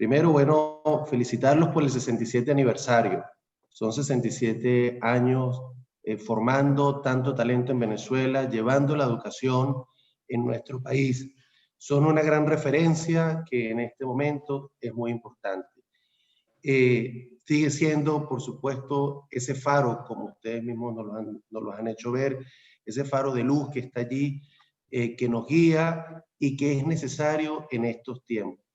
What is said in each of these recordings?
Primero, bueno, felicitarlos por el 67 aniversario. Son 67 años formando tanto talento en Venezuela, llevando la educación en nuestro país. Son una gran referencia que en este momento es muy importante. Sigue siendo, por supuesto, ese faro, como ustedes mismos nos lo han hecho ver, ese faro de luz que está allí, que nos guía y que es necesario en estos tiempos.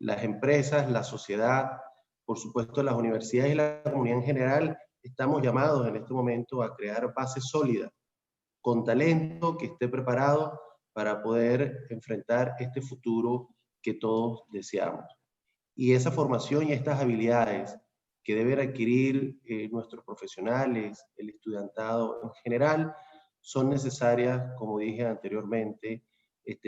Las empresas, la sociedad, por supuesto las universidades y la comunidad en general, estamos llamados en este momento a crear bases sólidas, con talento que esté preparado para poder enfrentar este futuro que todos deseamos. Y esa formación y estas habilidades que deben adquirir nuestros profesionales, el estudiantado en general, son necesarias, como dije anteriormente,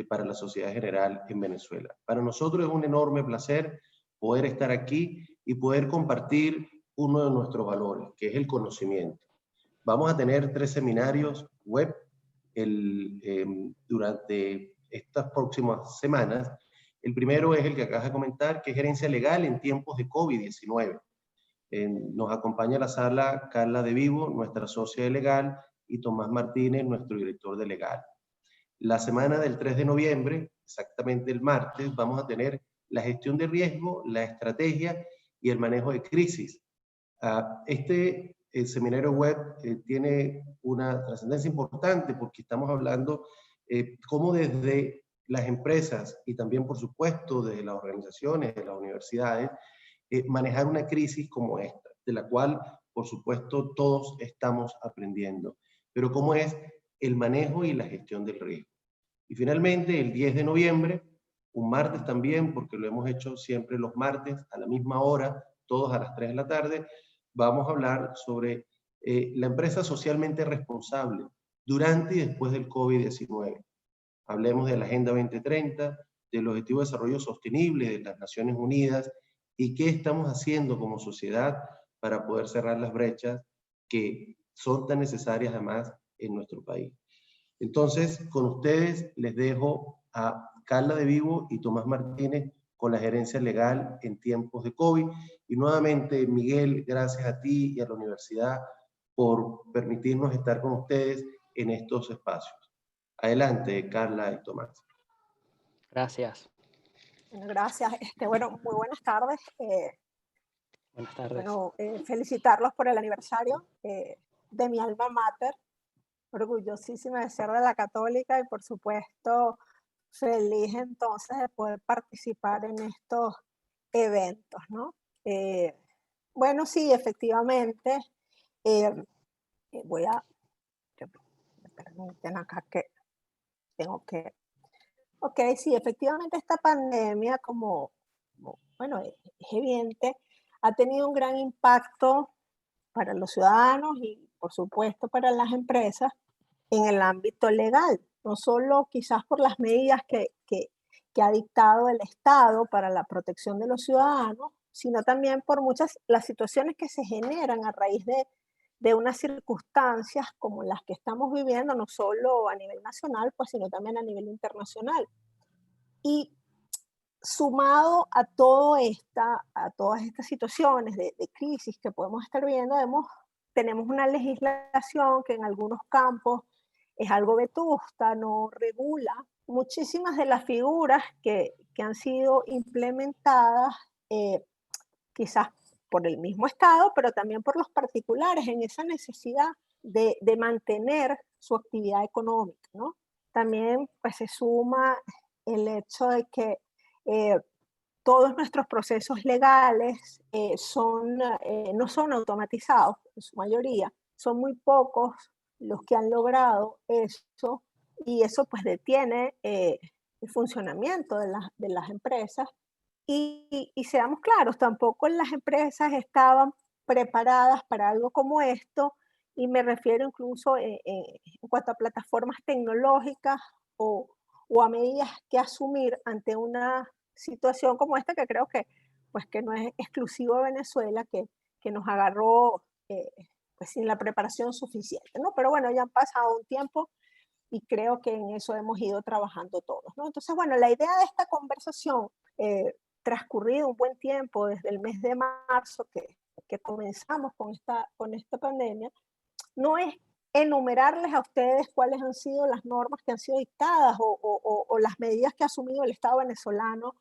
para la sociedad general en Venezuela. Para nosotros es un enorme placer poder estar aquí y poder compartir uno de nuestros valores, que es el conocimiento. Vamos a tener 3 seminarios web durante estas próximas semanas. El primero es el que acabas de comentar, que es gerencia legal en tiempos de COVID-19. Nos acompaña a la sala Carla de Vivo, nuestra socia de legal, y Tomás Martínez, nuestro director de legal. La semana del 3 de noviembre, exactamente el martes, vamos a tener la gestión de riesgo, la estrategia y el manejo de crisis. Este seminario web tiene una trascendencia importante porque estamos hablando cómo desde las empresas y también, por supuesto, desde las organizaciones, de las universidades, manejar una crisis como esta, de la cual, por supuesto, todos estamos aprendiendo. Pero cómo es el manejo y la gestión del riesgo. Y finalmente, el 10 de noviembre, un martes también, porque lo hemos hecho siempre los martes a la misma hora, todos a las 3 de la tarde, vamos a hablar sobre la empresa socialmente responsable durante y después del COVID-19. Hablemos de la Agenda 2030, del Objetivo de Desarrollo Sostenible de las Naciones Unidas y qué estamos haciendo como sociedad para poder cerrar las brechas que son tan necesarias además en nuestro país. Entonces, con ustedes les dejo a Carla de Vivo y Tomás Martínez con la gerencia legal en tiempos de COVID. Y nuevamente, Miguel, gracias a ti y a la universidad por permitirnos estar con ustedes en estos espacios. Adelante, Carla y Tomás. Gracias. Bueno, gracias. Bueno, muy buenas tardes. Buenas tardes. Bueno, felicitarlos por el aniversario de mi alma mater. Orgullosísima de ser de la Católica y, por supuesto, feliz entonces de poder participar en estos eventos, ¿no? Bueno, sí, efectivamente. Me permiten acá que tengo que... Ok, sí, efectivamente esta pandemia, bueno, es evidente, ha tenido un gran impacto para los ciudadanos y, por supuesto, para las empresas en el ámbito legal, no solo quizás por las medidas que ha dictado el Estado para la protección de los ciudadanos, sino también por las situaciones que se generan a raíz de unas circunstancias como las que estamos viviendo, no solo a nivel nacional, pues, sino también a nivel internacional. Y sumado a todas estas situaciones de crisis que podemos estar viendo, tenemos una legislación que en algunos campos es algo vetusta, no regula muchísimas de las figuras que han sido implementadas, quizás por el mismo Estado, pero también por los particulares en esa necesidad de mantener su actividad económica, ¿no? También, pues, se suma el hecho de que todos nuestros procesos legales no son automatizados, en su mayoría. Son muy pocos los que han logrado eso, y eso pues detiene el funcionamiento de las empresas. Y seamos claros, tampoco las empresas estaban preparadas para algo como esto, y me refiero incluso en cuanto a plataformas tecnológicas o a medidas que asumir ante una situación como esta, que creo que no es exclusivo de Venezuela, que nos agarró pues sin la preparación suficiente, ¿no? Pero bueno, ya han pasado un tiempo y creo que en eso hemos ido trabajando todos, ¿no? Entonces, bueno, la idea de esta conversación transcurrido un buen tiempo desde el mes de marzo que comenzamos con esta pandemia, no es enumerarles a ustedes cuáles han sido las normas que han sido dictadas o las medidas que ha asumido el Estado venezolano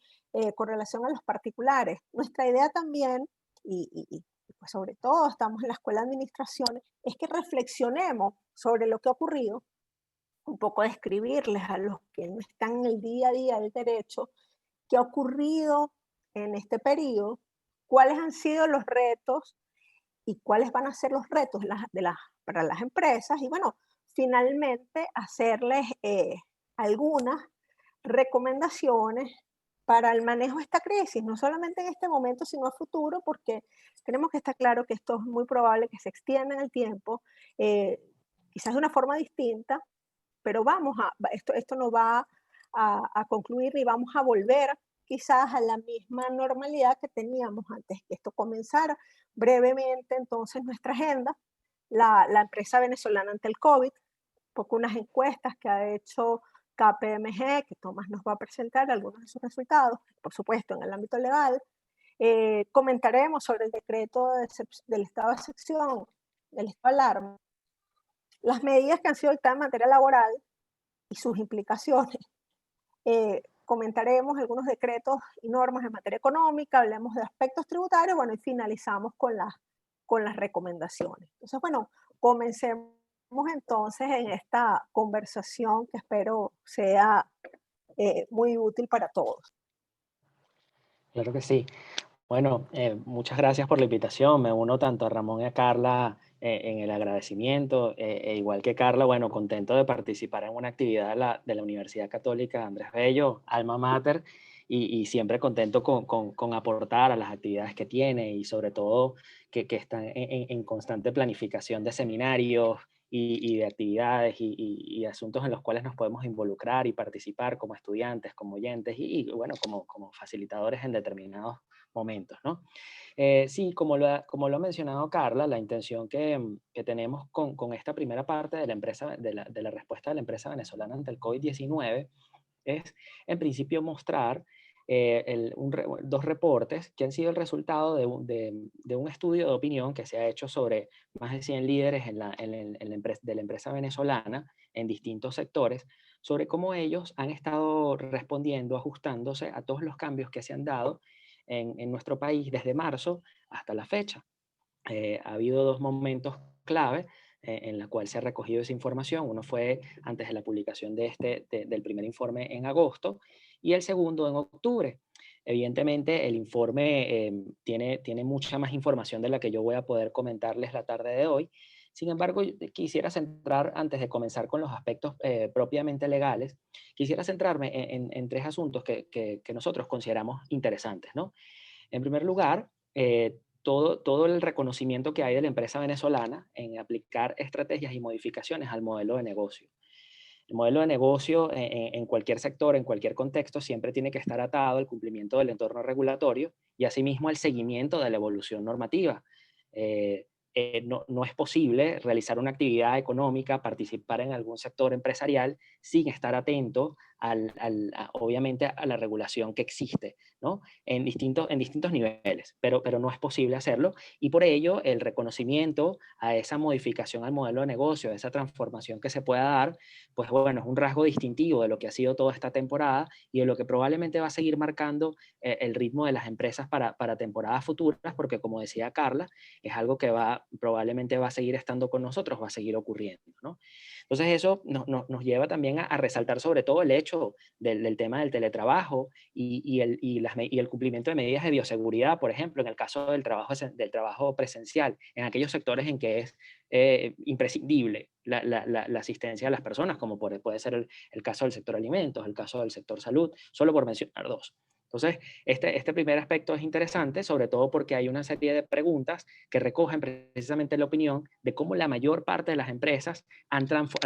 con relación a los particulares. Nuestra idea también, pues sobre todo estamos en la Escuela de Administración, es que reflexionemos sobre lo que ha ocurrido, un poco describirles a los que no están en el día a día del derecho, qué ha ocurrido en este periodo, cuáles han sido los retos y cuáles van a ser los retos para las empresas y bueno, finalmente hacerles algunas recomendaciones para el manejo de esta crisis, no solamente en este momento, sino a futuro, porque tenemos que estar claro que esto es muy probable que se extienda en el tiempo, quizás de una forma distinta, pero esto no va a concluir ni vamos a volver quizás a la misma normalidad que teníamos antes que esto comenzara. Brevemente, entonces, nuestra agenda, la empresa venezolana ante el COVID, poco unas encuestas que ha hecho KPMG, que Tomás nos va a presentar algunos de sus resultados, por supuesto, en el ámbito legal. Comentaremos sobre el decreto del estado de excepción, del estado de alarma, las medidas que han sido dictadas en materia laboral y sus implicaciones. Comentaremos algunos decretos y normas en materia económica, hablemos de aspectos tributarios, bueno, y finalizamos con las recomendaciones. Entonces, bueno, comencemos entonces en esta conversación que espero sea muy útil para todos. Claro que sí. Bueno, muchas gracias por la invitación. Me uno tanto a Ramón y a Carla en el agradecimiento. Igual que Carla, bueno, contento de participar en una actividad de la Universidad Católica Andrés Bello, Alma Mater, y siempre contento con aportar a las actividades que tiene y sobre todo que están en constante planificación de seminarios y de actividades y asuntos en los cuales nos podemos involucrar y participar como estudiantes, como oyentes y bueno, como facilitadores en determinados momentos, ¿no? Sí, como lo ha mencionado Carla, la intención que tenemos con esta primera parte de la empresa, de la respuesta de la empresa venezolana ante el COVID-19 es, en principio, mostrar dos reportes que han sido el resultado de un estudio de opinión que se ha hecho sobre más de 100 líderes de la empresa venezolana en distintos sectores, sobre cómo ellos han estado respondiendo, ajustándose a todos los cambios que se han dado en nuestro país desde marzo hasta la fecha. Ha habido dos momentos clave en la cual se ha recogido esa información. Uno fue antes de la publicación del primer informe en agosto y el segundo en octubre. Evidentemente, el informe tiene mucha más información de la que yo voy a poder comentarles la tarde de hoy. Sin embargo, quisiera centrar, antes de comenzar con los aspectos propiamente legales, quisiera centrarme en tres asuntos que nosotros consideramos interesantes, ¿no? En primer lugar, todo el reconocimiento que hay de la empresa venezolana en aplicar estrategias y modificaciones al modelo de negocio. El modelo de negocio en cualquier sector, en cualquier contexto, siempre tiene que estar atado al cumplimiento del entorno regulatorio y asimismo al seguimiento de la evolución normativa. No es posible realizar una actividad económica, participar en algún sector empresarial sin estar atento obviamente a la regulación que existe, ¿no? En distintos niveles, pero no es posible hacerlo y por ello el reconocimiento a esa modificación al modelo de negocio, a esa transformación que se pueda dar, pues bueno, es un rasgo distintivo de lo que ha sido toda esta temporada y de lo que probablemente va a seguir marcando el ritmo de las empresas para temporadas futuras, porque como decía Carla, es algo que probablemente va a seguir estando con nosotros, va a seguir ocurriendo, ¿no? Entonces eso nos lleva también a resaltar sobre todo el hecho del tema del teletrabajo y el cumplimiento de medidas de bioseguridad, por ejemplo, en el caso del trabajo presencial, en aquellos sectores en que es imprescindible la asistencia a las personas, como puede ser el caso del sector alimentos, el caso del sector salud, solo por mencionar dos. Entonces, este primer aspecto es interesante, sobre todo porque hay una serie de preguntas que recogen precisamente la opinión de cómo la mayor parte de las empresas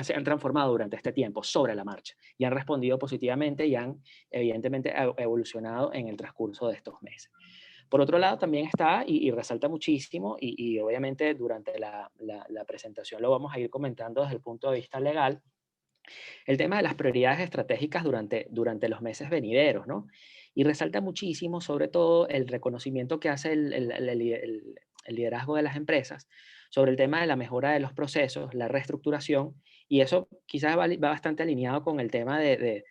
se han transformado durante este tiempo sobre la marcha y han respondido positivamente y han evidentemente evolucionado en el transcurso de estos meses. Por otro lado, también está, y resalta muchísimo, y obviamente durante la presentación lo vamos a ir comentando desde el punto de vista legal, el tema de las prioridades estratégicas durante los meses venideros, ¿no? y resalta muchísimo, sobre todo, el reconocimiento que hace el liderazgo de las empresas sobre el tema de la mejora de los procesos, la reestructuración, y eso quizás va bastante alineado con el tema de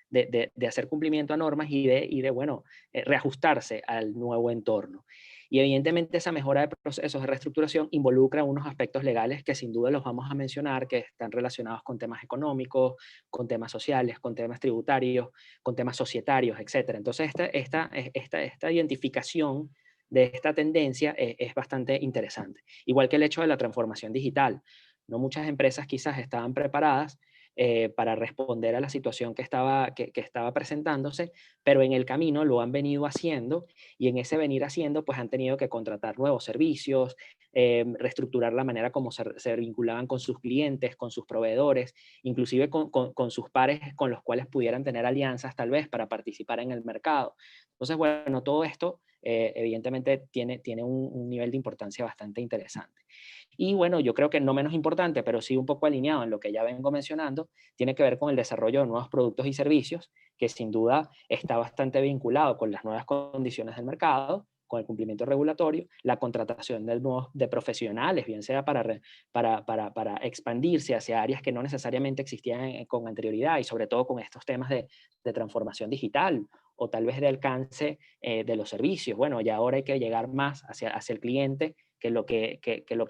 hacer cumplimiento a normas y de bueno, reajustarse al nuevo entorno. Y evidentemente esa mejora de procesos de reestructuración involucra unos aspectos legales que sin duda los vamos a mencionar, que están relacionados con temas económicos, con temas sociales, con temas tributarios, con temas societarios, etc. Entonces esta identificación de esta tendencia es bastante interesante. Igual que el hecho de la transformación digital. No muchas empresas quizás estaban preparadas para responder a la situación que estaba presentándose, pero en el camino lo han venido haciendo y en ese venir haciendo pues han tenido que contratar nuevos servicios, reestructurar la manera como se vinculaban con sus clientes, con sus proveedores, inclusive con sus pares con los cuales pudieran tener alianzas tal vez para participar en el mercado. Entonces, bueno, todo esto evidentemente tiene un nivel de importancia bastante interesante. Y bueno, yo creo que no menos importante, pero sí un poco alineado en lo que ya vengo mencionando, tiene que ver con el desarrollo de nuevos productos y servicios, que sin duda está bastante vinculado con las nuevas condiciones del mercado, con el cumplimiento regulatorio, la contratación de profesionales, bien sea para expandirse hacia áreas que no necesariamente existían con anterioridad y sobre todo con estos temas de transformación digital o tal vez de alcance de los servicios. Bueno, ya ahora hay que llegar más hacia el cliente que lo que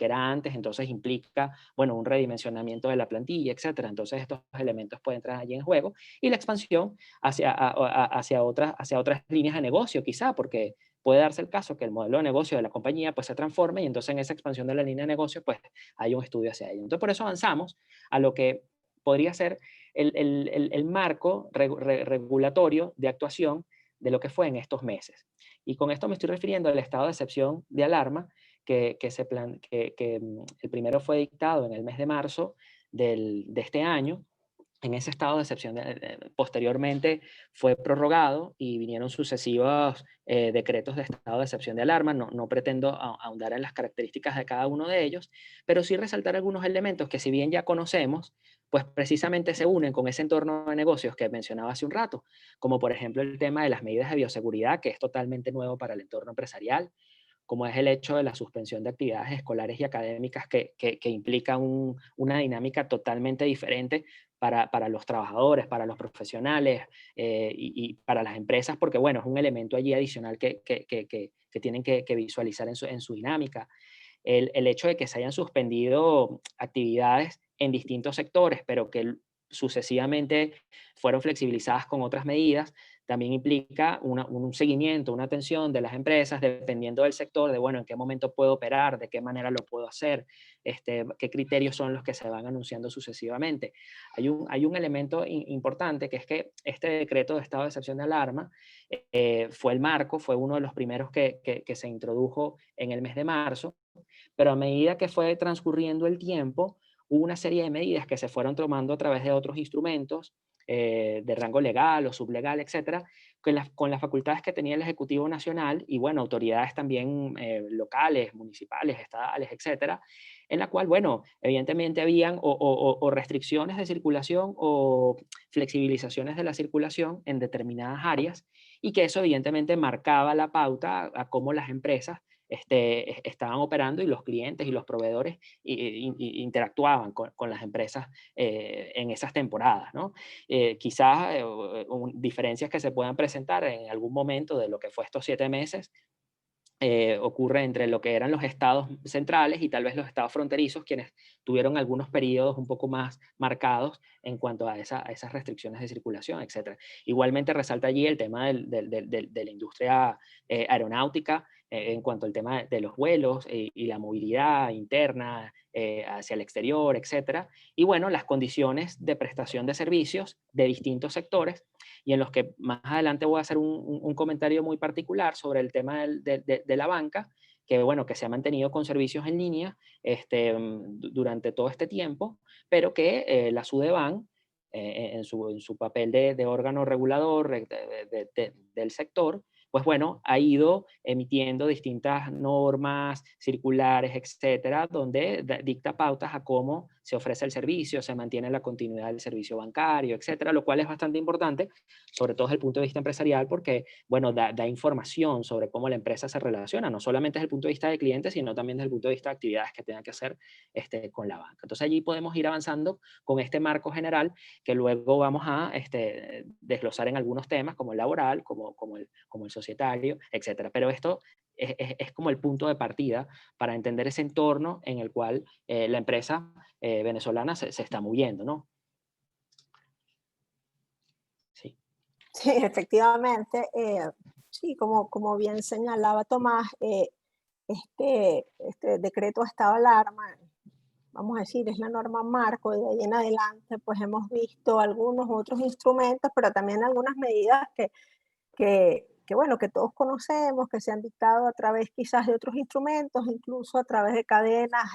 era antes, entonces implica, bueno, un redimensionamiento de la plantilla, etcétera. Entonces estos elementos pueden entrar allí en juego y la expansión hacia otras líneas de negocio, quizá, porque puede darse el caso que el modelo de negocio de la compañía pues se transforme y entonces en esa expansión de la línea de negocio pues hay un estudio hacia ello. Entonces por eso avanzamos a lo que podría ser el marco regulatorio de actuación de lo que fue en estos meses. Y con esto me estoy refiriendo al estado de excepción de alarma que el primero fue dictado en el mes de marzo de este año. En ese estado de excepción, posteriormente fue prorrogado y vinieron sucesivos decretos de estado de excepción de alarma. No pretendo ahondar en las características de cada uno de ellos, pero sí resaltar algunos elementos que si bien ya conocemos, pues precisamente se unen con ese entorno de negocios que mencionaba hace un rato, como por ejemplo el tema de las medidas de bioseguridad, que es totalmente nuevo para el entorno empresarial, como es el hecho de la suspensión de actividades escolares y académicas que implica una dinámica totalmente diferente para los trabajadores, para los profesionales y para las empresas, porque bueno, es un elemento allí adicional que tienen que visualizar en su dinámica. El hecho de que se hayan suspendido actividades en distintos sectores, pero que sucesivamente fueron flexibilizadas con otras medidas, también implica un seguimiento, una atención de las empresas, dependiendo del sector, de bueno, en qué momento puedo operar, de qué manera lo puedo hacer, qué criterios son los que se van anunciando sucesivamente. Hay un elemento importante, que es que este decreto de estado de excepción de alarma fue el marco, fue uno de los primeros que se introdujo en el mes de marzo, pero a medida que fue transcurriendo el tiempo, hubo una serie de medidas que se fueron tomando a través de otros instrumentos de rango legal o sublegal, etcétera, con las facultades que tenía el Ejecutivo Nacional y, bueno, autoridades también locales, municipales, estadales, etcétera, en la cual, bueno, evidentemente habían o restricciones de circulación o flexibilizaciones de la circulación en determinadas áreas y que eso evidentemente marcaba la pauta a cómo las empresas estaban operando y los clientes y los proveedores interactuaban con las empresas en esas temporadas, ¿no? Quizás diferencias que se puedan presentar en algún momento de lo que fue estos 7 meses ocurre entre lo que eran los estados centrales y tal vez los estados fronterizos, quienes tuvieron algunos periodos un poco más marcados en cuanto a esas restricciones de circulación, etc. Igualmente resalta allí el tema de la industria aeronáutica en cuanto al tema de los vuelos y la movilidad interna hacia el exterior, etc. Y bueno, las condiciones de prestación de servicios de distintos sectores y en los que más adelante voy a hacer un comentario muy particular sobre el tema de la banca, que bueno, que se ha mantenido con servicios en línea durante todo este tiempo, pero que la SUDEBAN, en su papel de órgano regulador del sector, pues bueno, ha ido emitiendo distintas normas, circulares, etcétera, donde dicta pautas a cómo se ofrece el servicio, se mantiene la continuidad del servicio bancario, etcétera, lo cual es bastante importante, sobre todo desde el punto de vista empresarial, porque, bueno, da información sobre cómo la empresa se relaciona, no solamente desde el punto de vista de clientes, sino también desde el punto de vista de actividades que tenga que hacer con la banca. Entonces allí podemos ir avanzando con este marco general que luego vamos a desglosar en algunos temas como el laboral, como el societario, etcétera. Pero esto es como el punto de partida para entender ese entorno en el cual la empresa venezolana se está moviendo, ¿no? Sí. Sí, efectivamente. Sí, como bien señalaba Tomás, este decreto de estado de alarma, vamos a decir, es la norma marco, y de ahí en adelante pues hemos visto algunos otros instrumentos, pero también algunas medidas que bueno, que todos conocemos, que se han dictado a través quizás de otros instrumentos, incluso a través de cadenas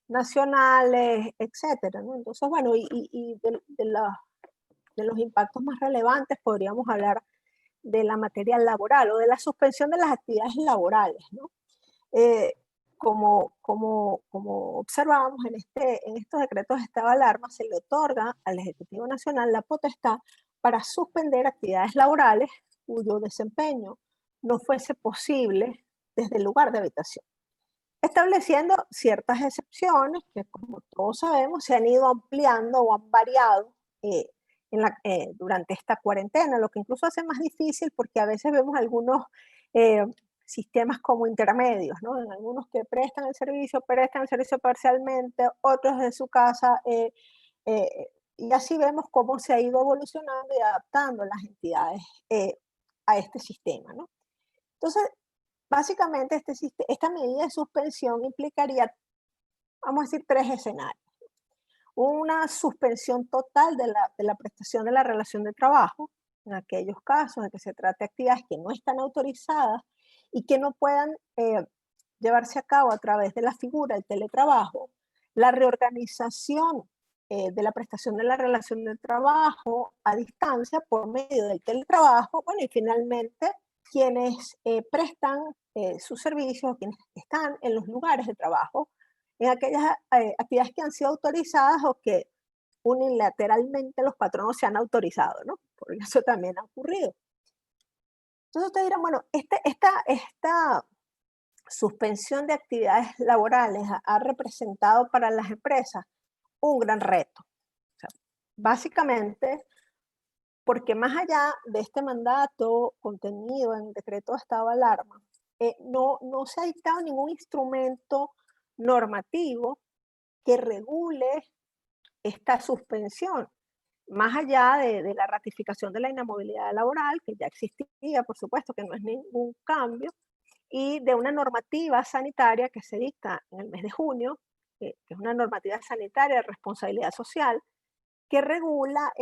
nacionales, etcétera, ¿no? Entonces, bueno, y de los impactos más relevantes podríamos hablar de la materia laboral o de la suspensión de las actividades laborales, ¿no? Eh, como observábamos en estos decretos de estado de alarma, se le otorga al Ejecutivo Nacional la potestad para suspender actividades laborales cuyo desempeño no fuese posible desde el lugar de habitación, estableciendo ciertas excepciones que, como todos sabemos, se han ido ampliando o han variado durante esta cuarentena, lo que incluso hace más difícil porque a veces vemos algunos eh, sistemas como intermedios, ¿no? En algunos que prestan el servicio parcialmente, otros de su casa, y así vemos cómo se ha ido evolucionando y adaptando las entidades a este sistema, ¿no? Entonces, básicamente esta medida de suspensión implicaría, vamos a decir, tres escenarios. Una suspensión total de la prestación de la relación de trabajo, en aquellos casos en que se trate de actividades que no están autorizadas y que no puedan llevarse a cabo a través de la figura del teletrabajo, la reorganización de la prestación de la relación de trabajo a distancia por medio del teletrabajo, bueno, y finalmente quienes prestan sus servicios, quienes están en los lugares de trabajo, en aquellas actividades que han sido autorizadas o que unilateralmente los patronos se han autorizado, ¿no? Porque eso también ha ocurrido. Entonces ustedes dirán, bueno, esta suspensión de actividades laborales ha representado para las empresas un gran reto. O sea, básicamente, porque más allá de este mandato contenido en el decreto de estado de alarma, no se ha dictado ningún instrumento normativo que regule esta suspensión, más allá de la ratificación de la inamovilidad laboral, que ya existía, por supuesto, que no es ningún cambio, y de una normativa sanitaria que se dicta en el mes de junio, que es una normativa sanitaria de responsabilidad social, que regula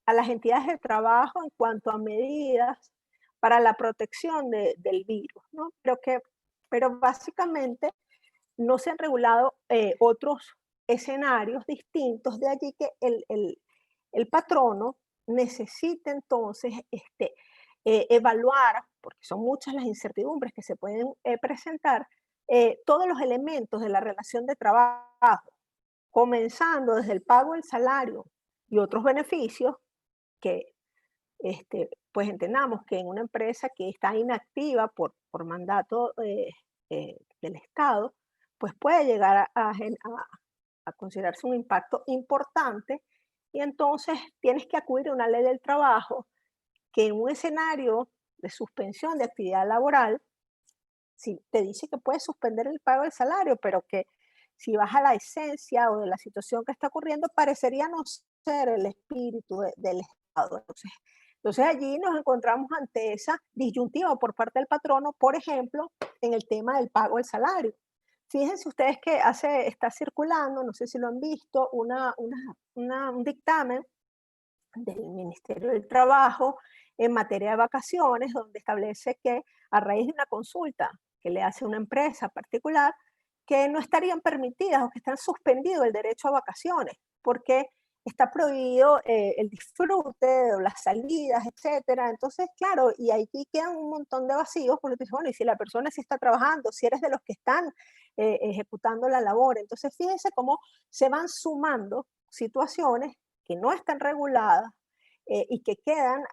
a las entidades de trabajo en cuanto a medidas para la protección del virus, ¿no? Pero básicamente no se han regulado otros escenarios distintos, de allí que el patrono necesita entonces evaluar, porque son muchas las incertidumbres que se pueden presentar, todos los elementos de la relación de trabajo, comenzando desde el pago del salario y otros beneficios que pues entendamos que en una empresa que está inactiva por mandato del Estado, pues puede llegar a considerarse un impacto importante, y entonces tienes que acudir a una ley del trabajo que en un escenario de suspensión de actividad laboral, si te dice que puedes suspender el pago del salario, pero que si vas a la esencia o de la situación que está ocurriendo, parecería no ser el espíritu del Estado. Entonces allí nos encontramos ante esa disyuntiva por parte del patrono, por ejemplo, en el tema del pago del salario. Fíjense ustedes que está circulando, no sé si lo han visto, un dictamen del Ministerio del Trabajo en materia de vacaciones, donde establece que a raíz de una consulta que le hace una empresa particular, que no estarían permitidas o que están suspendido el derecho a vacaciones, porque está prohibido el disfrute o las salidas, etcétera. Entonces, claro, y aquí quedan un montón de vacíos, porque tú dices, bueno, y si la persona sí está trabajando, si eres de los que están ejecutando la labor. Entonces, fíjense cómo se van sumando situaciones que no están reguladas y que quedan,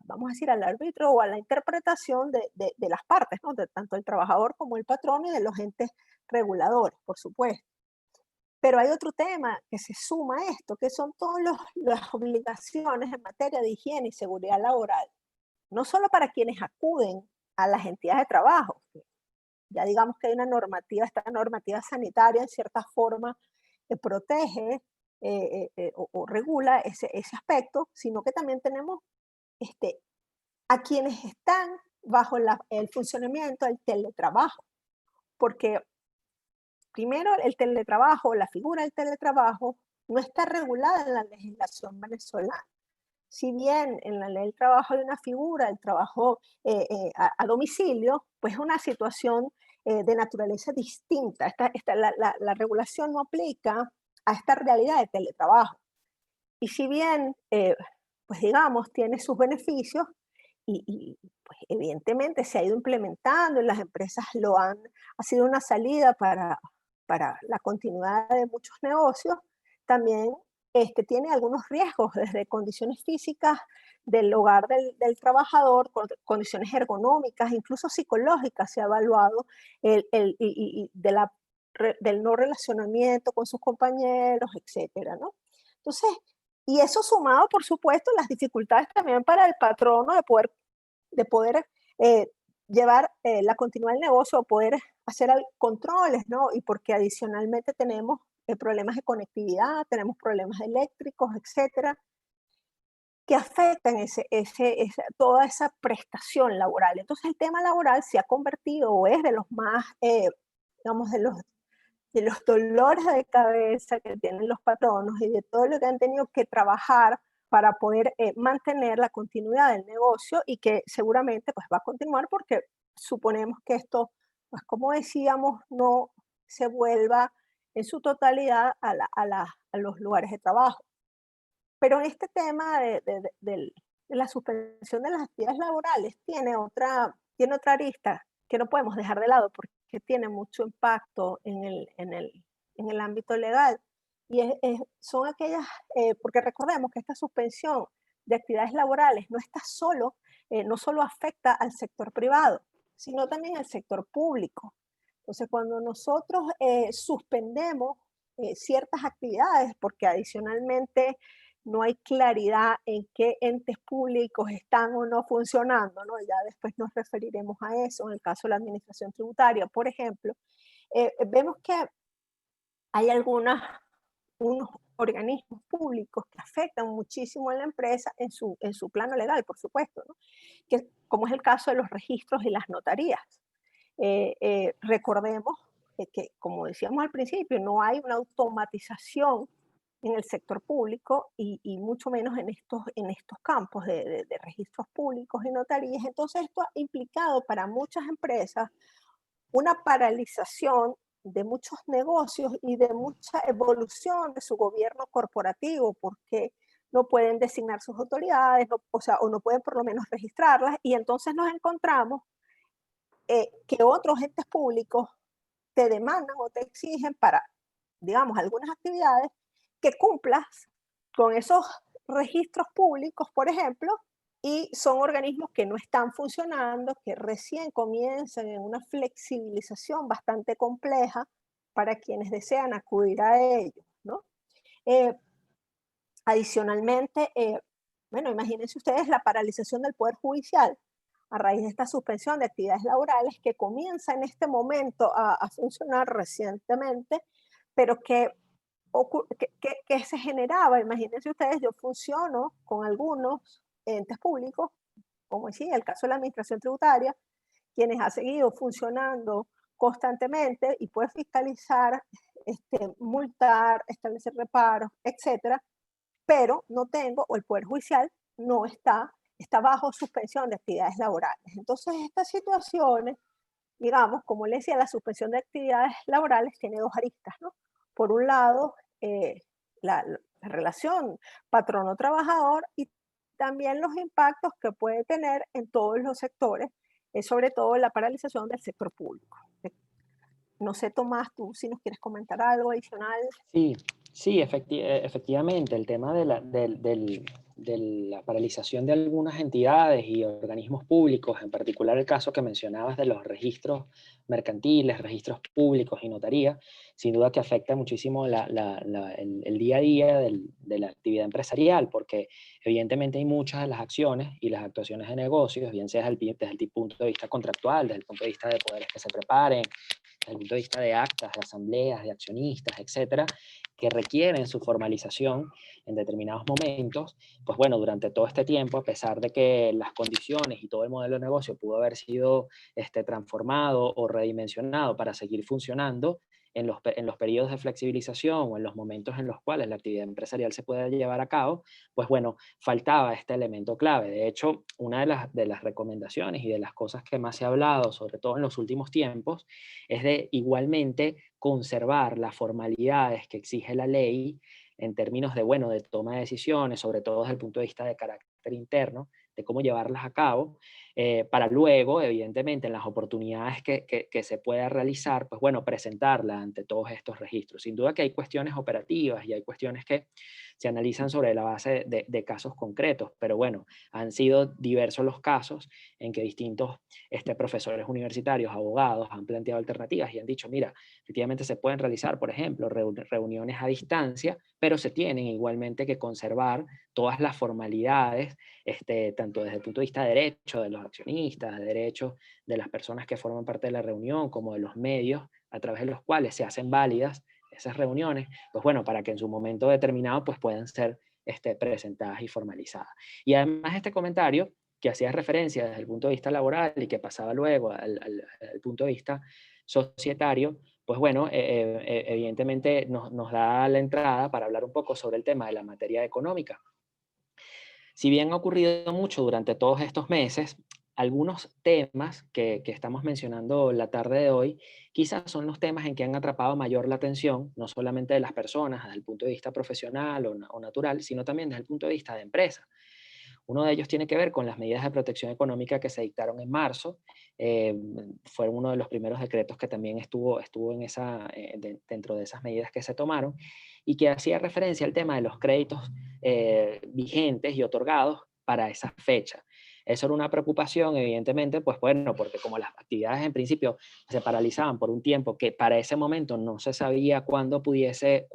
vamos a decir, al árbitro o a la interpretación de las partes, ¿no? De tanto el trabajador como el patrón y de los entes reguladores, por supuesto. Pero hay otro tema que se suma a esto, que son todas las obligaciones en materia de higiene y seguridad laboral, no solo para quienes acuden a las entidades de trabajo, ya digamos que hay una normativa, esta normativa sanitaria en cierta forma protege o regula ese aspecto, sino que también tenemos este, a quienes están bajo el funcionamiento del teletrabajo, porque primero el teletrabajo, la figura del teletrabajo, no está regulada en la legislación venezolana. Si bien en la ley del trabajo hay una figura, el trabajo a domicilio, pues es una situación de naturaleza distinta. La regulación no aplica a esta realidad de teletrabajo. Y si bien, pues digamos, tiene sus beneficios pues evidentemente se ha ido implementando y las empresas ha sido una salida para la continuidad de muchos negocios, también tiene algunos riesgos desde condiciones físicas del hogar del trabajador, condiciones ergonómicas, incluso psicológicas se ha evaluado del no relacionamiento con sus compañeros, etcétera, ¿no? Entonces, y eso sumado, por supuesto, las dificultades también para el patrono de poder llevar la continuidad del negocio, o poder hacer controles, ¿no? Y porque adicionalmente tenemos problemas de conectividad, tenemos problemas eléctricos, etcétera, que afectan toda esa prestación laboral. Entonces, el tema laboral se ha convertido o es de los más, digamos, de los dolores de cabeza que tienen los patronos y de todo lo que han tenido que trabajar para poder mantener la continuidad del negocio y que seguramente pues va a continuar porque suponemos que esto, pues como decíamos, no se vuelva en su totalidad a los lugares de trabajo. Pero en este tema de la suspensión de las actividades laborales tiene otra arista que no podemos dejar de lado porque tiene mucho impacto en el ámbito legal. Y son aquellas, porque recordemos que esta suspensión de actividades laborales no solo afecta al sector privado, sino también al sector público. Entonces, cuando nosotros suspendemos ciertas actividades, porque adicionalmente no hay claridad en qué entes públicos están o no funcionando, ¿no? Ya después nos referiremos a eso, en el caso de la administración tributaria, por ejemplo, vemos que hay unos organismos públicos que afectan muchísimo a la empresa en su plano legal, por supuesto, ¿no? Como es el caso de los registros y las notarías. Recordemos que, como decíamos al principio, no hay una automatización en el sector público y mucho menos en estos campos de registros públicos y notarías. Entonces, esto ha implicado para muchas empresas una paralización de muchos negocios y de mucha evolución de su gobierno corporativo, porque no pueden designar sus autoridades, o no pueden por lo menos registrarlas, y entonces nos encontramos que otros entes públicos te demandan o te exigen para, digamos, algunas actividades que cumplas con esos registros públicos, por ejemplo, y son organismos que no están funcionando, que recién comienzan en una flexibilización bastante compleja para quienes desean acudir a ellos, ¿no? Eh, Adicionalmente, bueno, imagínense ustedes la paralización del Poder Judicial a raíz de esta suspensión de actividades laborales que comienza en este momento a funcionar recientemente, pero que se generaba, imagínense ustedes, yo funciono con algunos entes públicos, como decía, el caso de la administración tributaria, quienes ha seguido funcionando constantemente y puede fiscalizar, multar, establecer reparos, etcétera, pero no tengo, o el Poder Judicial no está bajo suspensión de actividades laborales. Entonces, estas situaciones, digamos, como le decía, la suspensión de actividades laborales tiene dos aristas, ¿no? Por un lado, la la relación patrono-trabajador y también los impactos que puede tener en todos los sectores, sobre todo la paralización del sector público. No sé, Tomás, tú si nos quieres comentar algo adicional. Sí, sí, efectivamente, el tema de la paralización de algunas entidades y organismos públicos, en particular el caso que mencionabas de los registros mercantiles, registros públicos y notaría, sin duda que afecta muchísimo el día a día de la actividad empresarial, porque evidentemente hay muchas de las acciones y las actuaciones de negocios, bien sea desde el punto de vista contractual, desde el punto de vista de poderes que se preparen, desde el punto de vista de actas, de asambleas, de accionistas, etcétera, que requieren su formalización en determinados momentos, pues bueno, durante todo este tiempo, a pesar de que las condiciones y todo el modelo de negocio pudo haber sido transformado o redimensionado para seguir funcionando, en los periodos de flexibilización o en los momentos en los cuales la actividad empresarial se puede llevar a cabo, pues bueno, faltaba este elemento clave. De hecho, una de las recomendaciones y de las cosas que más se ha hablado, sobre todo en los últimos tiempos, es de igualmente conservar las formalidades que exige la ley en términos de, bueno, de toma de decisiones, sobre todo desde el punto de vista de carácter interno, de cómo llevarlas a cabo, para luego, evidentemente, en las oportunidades que se pueda realizar, pues bueno, presentarla ante todos estos registros. Sin duda que hay cuestiones operativas y hay cuestiones que se analizan sobre la base de casos concretos, pero bueno, han sido diversos los casos en que distintos profesores universitarios, abogados, han planteado alternativas y han dicho, mira, efectivamente se pueden realizar, por ejemplo, reuniones a distancia, pero se tienen igualmente que conservar todas las formalidades, tanto desde el punto de vista de derecho de los accionistas, de derechos de las personas que forman parte de la reunión, como de los medios a través de los cuales se hacen válidas esas reuniones, pues bueno, para que en su momento determinado pues puedan ser presentadas y formalizadas. Y además este comentario que hacía referencia desde el punto de vista laboral y que pasaba luego al punto de vista societario, pues bueno, evidentemente nos da la entrada para hablar un poco sobre el tema de la materia económica. Si bien ha ocurrido mucho durante todos estos meses, algunos temas que estamos mencionando la tarde de hoy, quizás son los temas en que han atrapado mayor la atención, no solamente de las personas desde el punto de vista profesional o natural, sino también desde el punto de vista de empresa. Uno de ellos tiene que ver con las medidas de protección económica que se dictaron en marzo. Fue uno de los primeros decretos que también estuvo dentro de esas medidas que se tomaron y que hacía referencia al tema de los créditos vigentes y otorgados para esa fecha. Eso era una preocupación, evidentemente, pues bueno, porque como las actividades en principio se paralizaban por un tiempo que para ese momento no se sabía cuándo pudiesen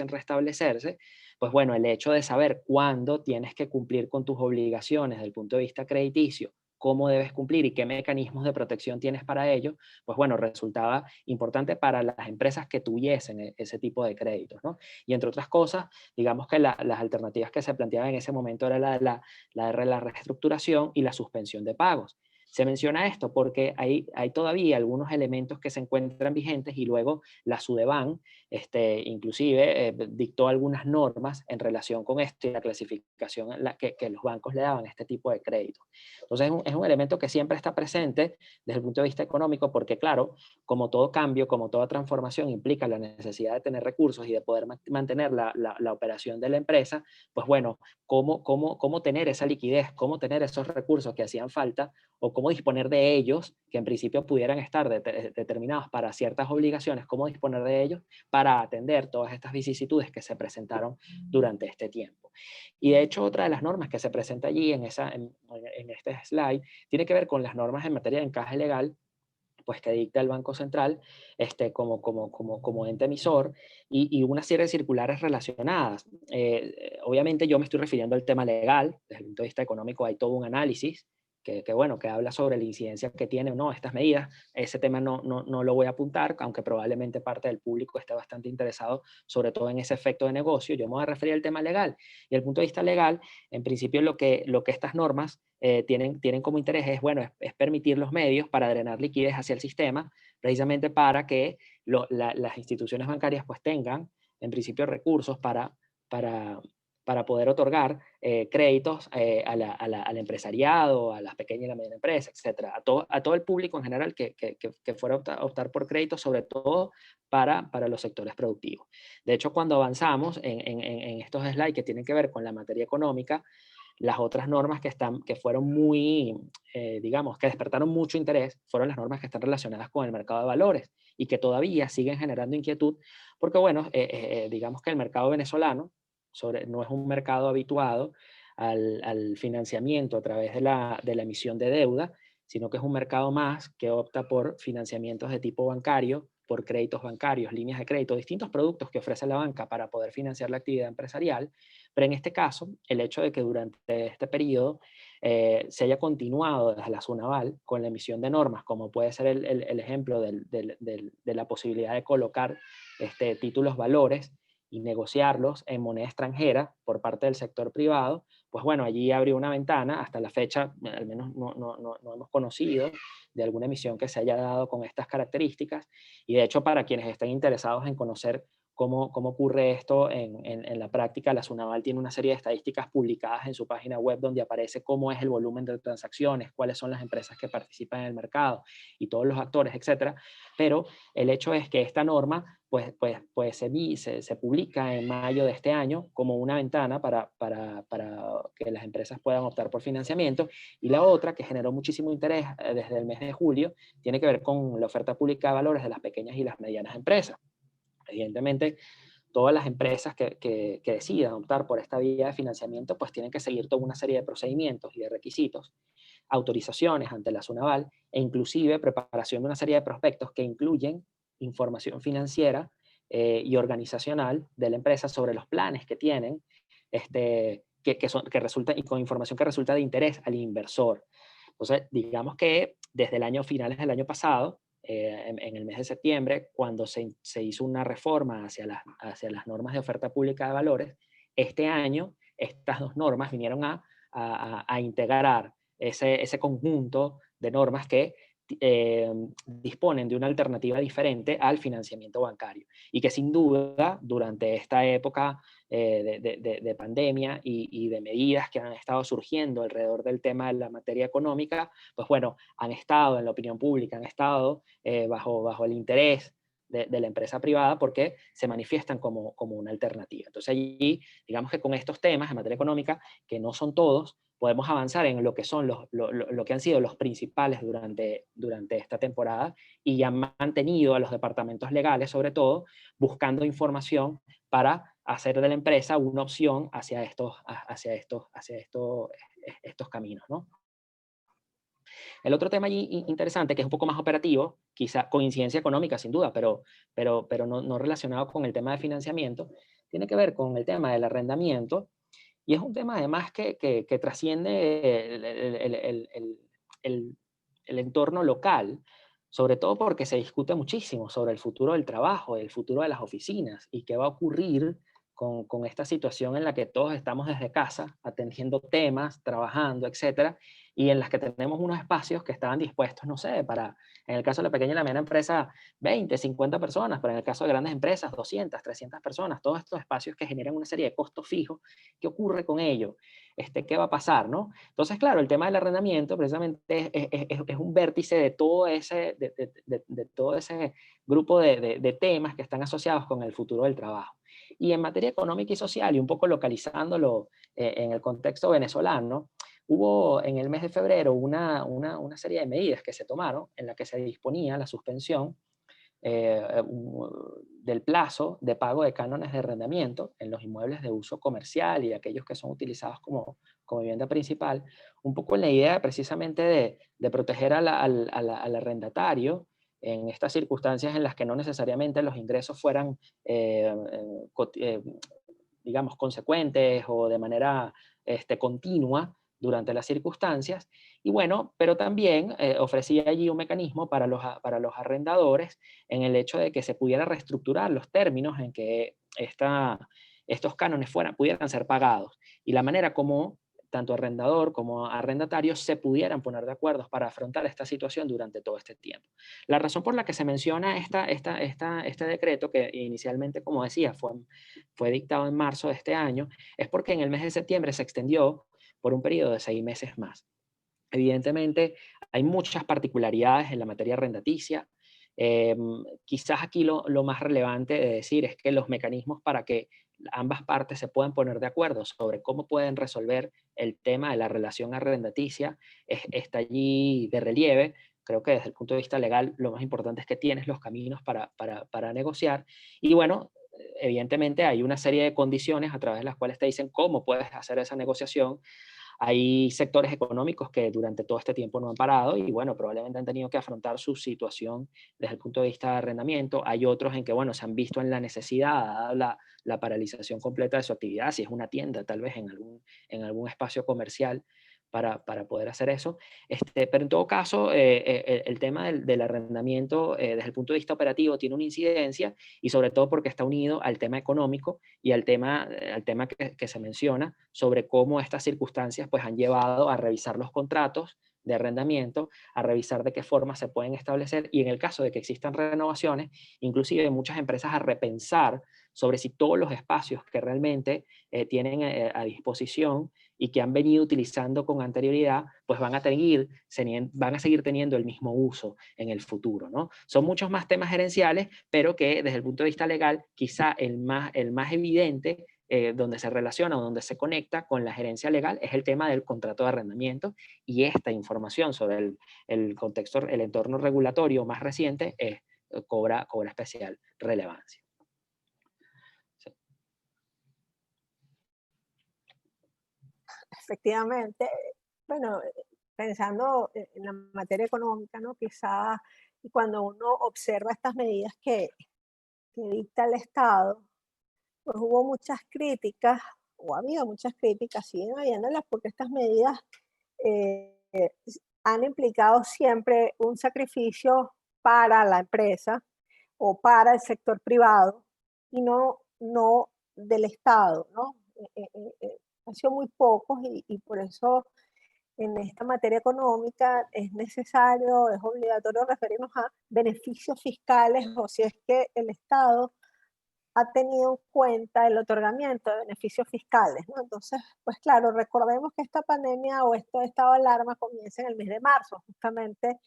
restablecerse, pues bueno, el hecho de saber cuándo tienes que cumplir con tus obligaciones desde el punto de vista crediticio, cómo debes cumplir y qué mecanismos de protección tienes para ello, pues bueno, resultaba importante para las empresas que tuviesen ese tipo de créditos, ¿no? Y entre otras cosas, digamos que las alternativas que se planteaban en ese momento era la de la reestructuración y la suspensión de pagos. Se menciona esto porque hay todavía algunos elementos que se encuentran vigentes y luego la SUDEBAN inclusive dictó algunas normas en relación con esto y la clasificación que los bancos le daban a este tipo de créditos. Entonces es un elemento que siempre está presente desde el punto de vista económico porque claro, como todo cambio, como toda transformación implica la necesidad de tener recursos y de poder mantener la operación de la empresa, pues bueno, cómo tener esa liquidez, cómo tener esos recursos que hacían falta o cómo disponer de ellos, que en principio pudieran estar determinados para ciertas obligaciones, cómo disponer de ellos para atender todas estas vicisitudes que se presentaron durante este tiempo. Y de hecho, otra de las normas que se presenta allí en este slide tiene que ver con las normas en materia de encaje legal, pues que dicta el Banco Central como ente emisor y una serie de circulares relacionadas. Obviamente yo me estoy refiriendo al tema legal, desde el punto de vista económico hay todo un análisis que habla sobre la incidencia que tienen o no estas medidas. Ese tema no lo voy a apuntar, aunque probablemente parte del público esté bastante interesado, sobre todo en ese efecto de negocio. Yo me voy a referir al tema legal. Y desde el punto de vista legal, en principio lo que estas normas tienen como interés es, bueno, es permitir los medios para drenar liquidez hacia el sistema, precisamente para que las instituciones bancarias pues tengan, en principio, recursos para para poder otorgar créditos al empresariado, a las pequeñas y la mediana empresa, etcétera, a todo el público en general que fuera a optar por créditos, sobre todo para los sectores productivos. De hecho, cuando avanzamos en estos slides que tienen que ver con la materia económica, las otras normas que fueron muy, digamos, que despertaron mucho interés, fueron las normas que están relacionadas con el mercado de valores y que todavía siguen generando inquietud, porque bueno, digamos que el mercado venezolano no es un mercado habituado al financiamiento a través de la emisión de deuda, sino que es un mercado más que opta por financiamientos de tipo bancario, por créditos bancarios, líneas de crédito, distintos productos que ofrece la banca para poder financiar la actividad empresarial. Pero en este caso, el hecho de que durante este periodo se haya continuado desde la SUNAVAL con la emisión de normas, como puede ser el ejemplo de la posibilidad de colocar títulos valores y negociarlos en moneda extranjera por parte del sector privado, pues bueno, allí abrió una ventana. Hasta la fecha, al menos no hemos conocido de alguna emisión que se haya dado con estas características, y de hecho para quienes estén interesados en conocer cómo ocurre esto en la práctica, la SUNAVAL tiene una serie de estadísticas publicadas en su página web donde aparece cómo es el volumen de transacciones, cuáles son las empresas que participan en el mercado y todos los actores, etcétera. Pero el hecho es que esta norma se publica en mayo de este año como una ventana para que las empresas puedan optar por financiamiento. Y la otra, que generó muchísimo interés desde el mes de julio, tiene que ver con la oferta pública de valores de las pequeñas y las medianas empresas. Evidentemente, todas las empresas que decidan optar por esta vía de financiamiento, pues tienen que seguir toda una serie de procedimientos y de requisitos, autorizaciones ante la SUNAVAL e inclusive preparación de una serie de prospectos que incluyen información financiera y organizacional de la empresa sobre los planes que tienen, que resulta, y con información que resulta de interés al inversor. Entonces, digamos que desde finales del año pasado, en el mes de septiembre, cuando se hizo una reforma hacia las normas de oferta pública de valores, este año estas dos normas vinieron a integrar ese conjunto de normas que disponen de una alternativa diferente al financiamiento bancario, y que sin duda durante esta época de pandemia y de medidas que han estado surgiendo alrededor del tema de la materia económica, pues bueno, han estado en la opinión pública, han estado bajo el interés de la empresa privada, porque se manifiestan como una alternativa. Entonces allí, digamos que con estos temas en materia económica, que no son todos, podemos avanzar en lo que son lo que han sido los principales durante esta temporada, y han mantenido a los departamentos legales, sobre todo, buscando información para hacer de la empresa una opción hacia estos caminos, ¿no? El otro tema interesante, que es un poco más operativo, quizá con incidencia económica sin duda, pero no relacionado con el tema de financiamiento, tiene que ver con el tema del arrendamiento. Y es un tema además que trasciende el entorno local, sobre todo porque se discute muchísimo sobre el futuro del trabajo, el futuro de las oficinas y qué va a ocurrir con esta situación en la que todos estamos desde casa atendiendo temas, trabajando, etcétera, y en las que tenemos unos espacios que estaban dispuestos, no sé, para, en el caso de la pequeña y la mediana empresa, 20, 50 personas, pero en el caso de grandes empresas, 200, 300 personas, todos estos espacios que generan una serie de costos fijos. ¿Qué ocurre con ello? ¿Qué va a pasar, no? Entonces, claro, el tema del arrendamiento precisamente es un vértice de todo ese, de todo ese grupo de temas que están asociados con el futuro del trabajo. Y en materia económica y social, y un poco localizándolo en el contexto venezolano, hubo en el mes de febrero una serie de medidas que se tomaron en la que se disponía la suspensión del plazo de pago de cánones de arrendamiento en los inmuebles de uso comercial y aquellos que son utilizados como vivienda principal, un poco en la idea precisamente de proteger al arrendatario en estas circunstancias en las que no necesariamente los ingresos fueran, digamos, consecuentes o de manera continua durante las circunstancias. Y bueno, pero también ofrecía allí un mecanismo para los arrendadores en el hecho de que se pudiera reestructurar los términos en que estos cánones pudieran ser pagados. Y la manera como tanto arrendador como arrendatario se pudieran poner de acuerdo para afrontar esta situación durante todo este tiempo. La razón por la que se menciona este decreto, que inicialmente, como decía, fue dictado en marzo de este año, es porque en el mes de septiembre se extendió por un periodo de 6 meses más. Evidentemente, hay muchas particularidades en la materia arrendaticia. Quizás aquí lo más relevante de decir es que los mecanismos para que ambas partes se puedan poner de acuerdo sobre cómo pueden resolver el tema de la relación arrendaticia está allí de relieve. Creo que desde el punto de vista legal lo más importante es que tienes los caminos para negociar. Y bueno, evidentemente hay una serie de condiciones a través de las cuales te dicen cómo puedes hacer esa negociación. Hay sectores económicos que durante todo este tiempo no han parado y, bueno, probablemente han tenido que afrontar su situación desde el punto de vista de arrendamiento. Hay otros en que, bueno, se han visto en la necesidad, dada la paralización completa de su actividad, si es una tienda, tal vez en algún espacio comercial, para poder hacer eso. Pero en todo caso, el tema del arrendamiento desde el punto de vista operativo tiene una incidencia y sobre todo porque está unido al tema económico y al tema que se menciona sobre cómo estas circunstancias pues, han llevado a revisar los contratos de arrendamiento, a revisar de qué forma se pueden establecer y en el caso de que existan renovaciones, inclusive muchas empresas a repensar sobre si todos los espacios que realmente tienen a disposición y que han venido utilizando con anterioridad, pues van a seguir teniendo el mismo uso en el futuro, ¿no? Son muchos más temas gerenciales, pero que desde el punto de vista legal, quizá el más evidente donde se relaciona o donde se conecta con la gerencia legal es el tema del contrato de arrendamiento y esta información sobre el contexto, el entorno regulatorio más reciente cobra especial relevancia. Sí. Efectivamente, bueno, pensando en la materia económica, ¿no? Quizás cuando uno observa estas medidas que dicta el Estado, pues hubo muchas críticas, o ha habido muchas críticas, siguen habiéndolas, porque estas medidas eh, han implicado siempre un sacrificio para la empresa o para el sector privado y no del Estado, ¿no? Han sido muy pocos y por eso en esta materia económica es necesario, es obligatorio referirnos a beneficios fiscales o si es que el Estado ha tenido en cuenta el otorgamiento de beneficios fiscales, ¿no? Entonces, pues claro, recordemos que esta pandemia o este estado de alarma comienza en el mes de marzo, justamente,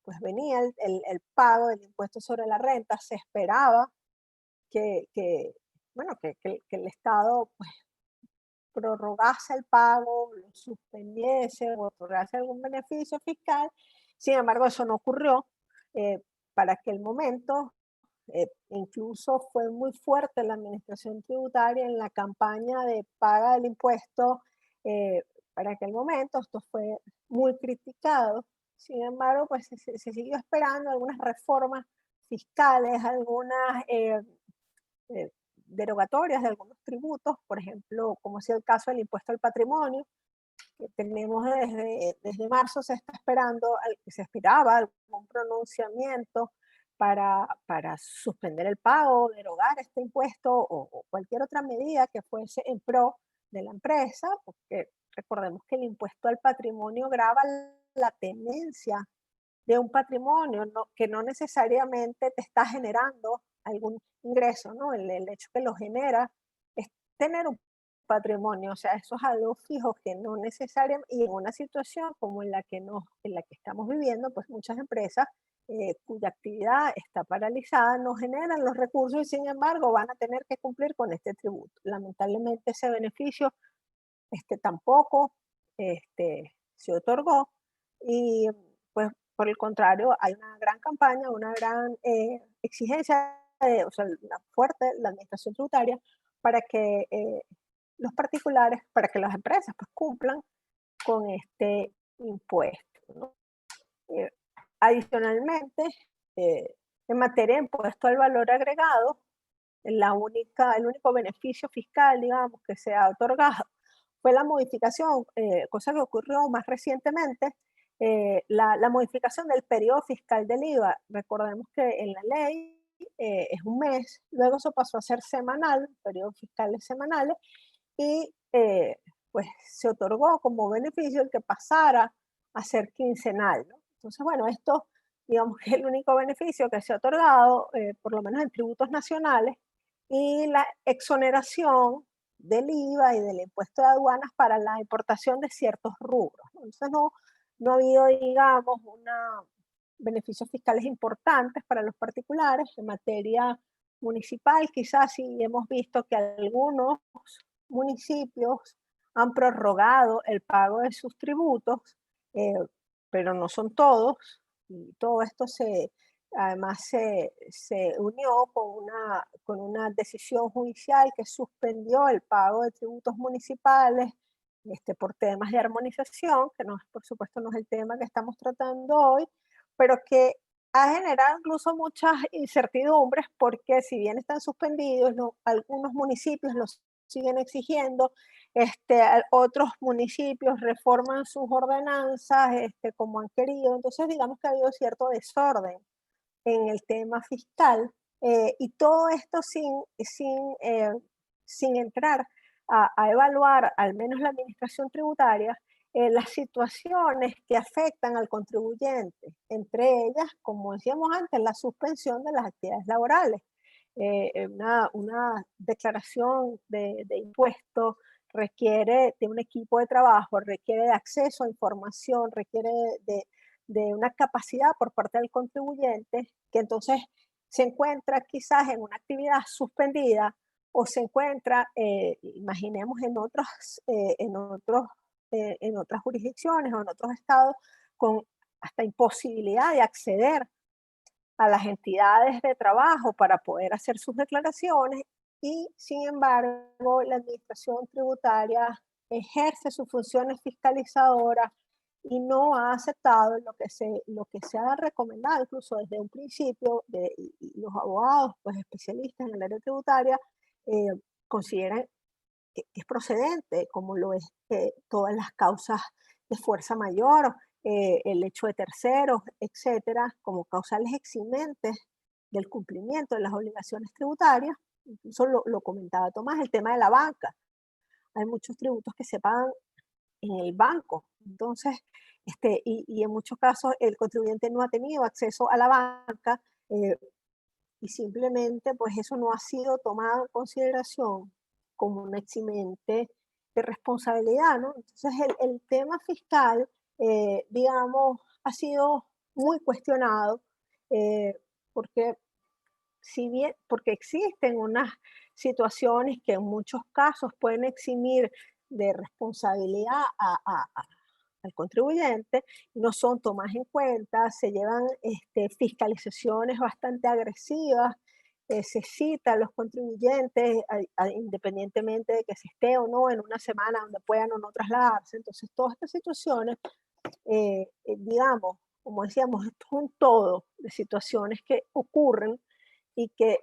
pues venía el pago del impuesto sobre la renta, se esperaba bueno, que el Estado pues, prorrogase el pago, lo suspendiese o otorgase algún beneficio fiscal, sin embargo, eso no ocurrió. Para aquel momento, incluso fue muy fuerte la administración tributaria en la campaña de paga del impuesto para aquel momento. Esto fue muy criticado. Sin embargo, pues se siguió esperando algunas reformas fiscales, algunas derogatorias de algunos tributos, por ejemplo, como es el caso del impuesto al patrimonio, que tenemos desde marzo, se está esperando, se esperaba algún pronunciamiento para suspender el pago, derogar este impuesto o cualquier otra medida que fuese en pro de la empresa, porque recordemos que el impuesto al patrimonio grava la tenencia de un patrimonio que no necesariamente te está generando algún ingreso, ¿no? El hecho que lo genera es tener un patrimonio, o sea, eso es algo fijo que no necesariamente, y en una situación como en la que estamos viviendo, pues muchas empresas cuya actividad está paralizada no generan los recursos y sin embargo van a tener que cumplir con este tributo. Lamentablemente ese beneficio tampoco se otorgó y pues por el contrario hay una gran campaña, una gran exigencia, o sea, una fuerte la administración tributaria para que los particulares, para que las empresas pues cumplan con este impuesto, ¿no? Adicionalmente, en materia de impuesto al valor agregado, el único beneficio fiscal, digamos, que se ha otorgado fue la modificación, cosa que ocurrió más recientemente, la modificación del periodo fiscal del IVA. Recordemos que en la ley es un mes, luego eso pasó a ser semanal, periodos fiscales semanales, y pues se otorgó como beneficio el que pasara a ser quincenal, ¿no? Entonces, bueno, esto digamos que es el único beneficio que se ha otorgado, por lo menos en tributos nacionales, y la exoneración del IVA y del impuesto de aduanas para la importación de ciertos rubros, ¿no? Entonces no ha habido, digamos, beneficios fiscales importantes para los particulares en materia municipal. Quizás sí hemos visto que algunos municipios han prorrogado el pago de sus tributos, pero no son todos, y todo esto además se unió con una decisión judicial que suspendió el pago de tributos municipales por temas de armonización, que no, por supuesto no es el tema que estamos tratando hoy, pero que ha generado incluso muchas incertidumbres porque si bien están suspendidos, algunos municipios los siguen exigiendo, otros municipios reforman sus ordenanzas como han querido, entonces digamos que ha habido cierto desorden en el tema fiscal, y todo esto sin entrar a evaluar, al menos la administración tributaria, las situaciones que afectan al contribuyente, entre ellas, como decíamos antes, la suspensión de las actividades laborales. Una declaración de impuestos requiere de un equipo de trabajo, requiere de acceso a información, requiere de una capacidad por parte del contribuyente que entonces se encuentra quizás en una actividad suspendida o se encuentra, imaginemos, en otras jurisdicciones o en otros estados con hasta imposibilidad de acceder a las entidades de trabajo para poder hacer sus declaraciones y, sin embargo, la administración tributaria ejerce sus funciones fiscalizadoras y no ha aceptado lo que se ha recomendado, incluso desde un principio, y los abogados, pues especialistas en el área tributaria, consideran que es procedente, como lo es todas las causas de fuerza mayor, el hecho de terceros, etcétera, como causales eximentes del cumplimiento de las obligaciones tributarias. Incluso lo comentaba Tomás, el tema de la banca. Hay muchos tributos que se pagan en el banco. Entonces, y en muchos casos el contribuyente no ha tenido acceso a la banca, y simplemente pues eso no ha sido tomado en consideración como un eximente de responsabilidad, ¿no? Entonces el tema fiscal, digamos, ha sido muy cuestionado, porque si bien, porque existen unas situaciones que en muchos casos pueden eximir de responsabilidad al contribuyente, no son tomadas en cuenta, se llevan fiscalizaciones bastante agresivas, se cita a los contribuyentes independientemente de que se esté o no en una semana donde puedan o no trasladarse. Entonces, todas estas situaciones, digamos, como decíamos, esto es un todo de situaciones que ocurren y que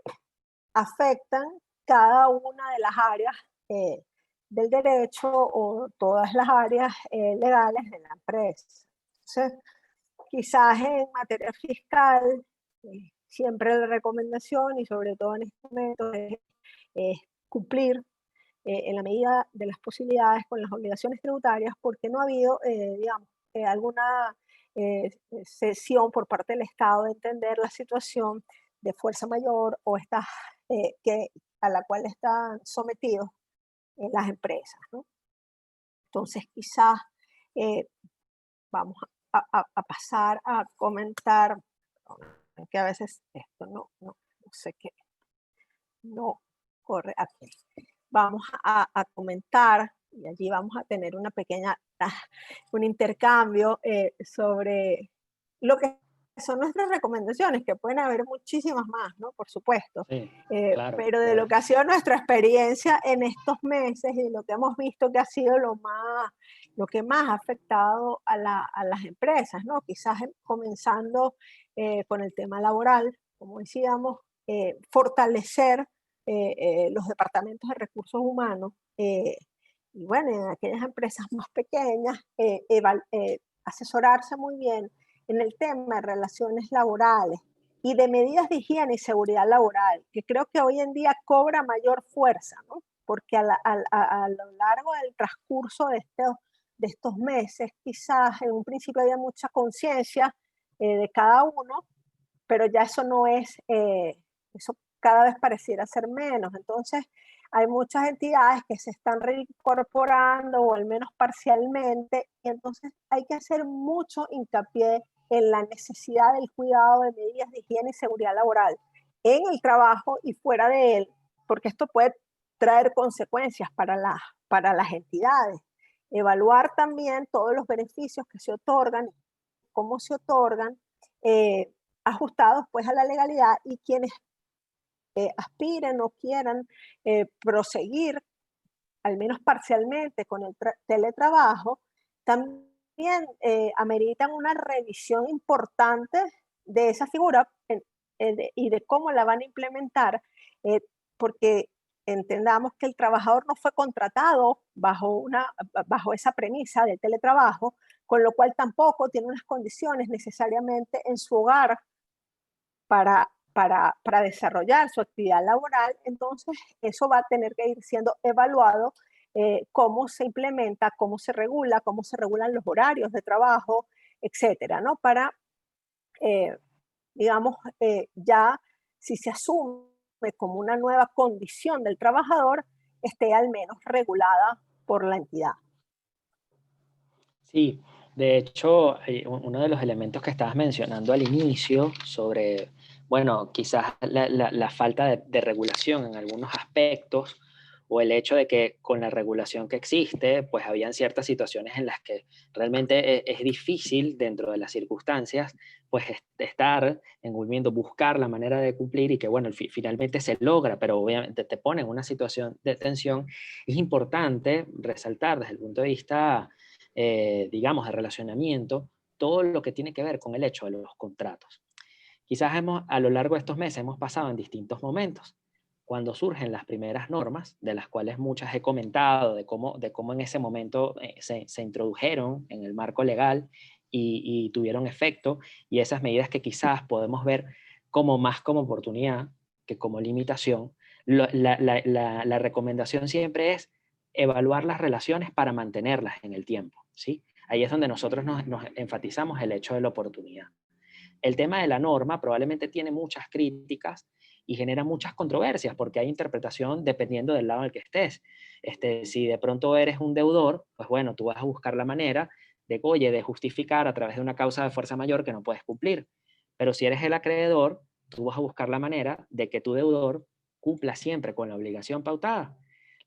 afectan cada una de las áreas del derecho o todas las áreas legales de la empresa. Entonces, quizás en materia fiscal, siempre la recomendación y sobre todo en este momento es cumplir en la medida de las posibilidades con las obligaciones tributarias, porque no ha habido, digamos, alguna cesión por parte del Estado de entender la situación de fuerza mayor o a la cual están sometidos las empresas, ¿no? Entonces, quizás vamos a pasar a comentar, que a veces esto no sé qué, no corre aquí. Vamos a comentar, y allí vamos a tener un intercambio sobre lo que son nuestras recomendaciones, que pueden haber muchísimas más, ¿no? Por supuesto. Sí, claro, pero de lo que ha sido nuestra experiencia en estos meses y lo que hemos visto que ha sido lo que más ha afectado a las empresas, ¿no? Quizás comenzando con el tema laboral, como decíamos, fortalecer los departamentos de recursos humanos, y bueno, en aquellas empresas más pequeñas, asesorarse muy bien en el tema de relaciones laborales y de medidas de higiene y seguridad laboral, que creo que hoy en día cobra mayor fuerza, ¿no? porque a lo largo del transcurso de estos meses, quizás en un principio había mucha conciencia de cada uno, pero ya eso no es, eso cada vez pareciera ser menos. Entonces, hay muchas entidades que se están reincorporando o al menos parcialmente, y entonces hay que hacer mucho hincapié en la necesidad del cuidado de medidas de higiene y seguridad laboral en el trabajo y fuera de él, porque esto puede traer consecuencias para las entidades. Evaluar también todos los beneficios que se otorgan, cómo se otorgan, eh, ajustados pues a la legalidad, y quienes aspiren o quieran proseguir, al menos parcialmente, con el teletrabajo, también ameritan una revisión importante de esa figura y de cómo la van a implementar, eh, porque entendamos que el trabajador no fue contratado bajo esa premisa del teletrabajo, con lo cual tampoco tiene unas condiciones necesariamente en su hogar para desarrollar su actividad laboral. Entonces eso va a tener que ir siendo evaluado, cómo se implementa, cómo se regula, cómo se regulan los horarios de trabajo, etcétera, ¿no? Para, eh, digamos, ya si se asume como una nueva condición del trabajador, esté al menos regulada por la entidad. Sí, de hecho, uno de los elementos que estabas mencionando al inicio sobre, bueno, quizás la falta de regulación en algunos aspectos, o el hecho de que con la regulación que existe, pues habían ciertas situaciones en las que realmente es difícil dentro de las circunstancias, pues estar en movimiento, buscar la manera de cumplir y que, bueno, finalmente se logra, pero obviamente te pone en una situación de tensión. Es importante resaltar desde el punto de vista digamos, de relacionamiento, todo lo que tiene que ver con el hecho de los contratos. Quizás a lo largo de estos meses hemos pasado en distintos momentos, cuando surgen las primeras normas, de las cuales muchas he comentado, de cómo en ese momento se introdujeron en el marco legal y tuvieron efecto, y esas medidas que quizás podemos ver como más como oportunidad que como limitación. La recomendación siempre es evaluar las relaciones para mantenerlas en el tiempo, ¿sí? Ahí es donde nosotros nos enfatizamos el hecho de la oportunidad. El tema de la norma probablemente tiene muchas críticas y genera muchas controversias porque hay interpretación dependiendo del lado en el que estés. Si de pronto eres un deudor, pues bueno, tú vas a buscar la manera de, oye, de justificar a través de una causa de fuerza mayor que no puedes cumplir. Pero si eres el acreedor, tú vas a buscar la manera de que tu deudor cumpla siempre con la obligación pautada.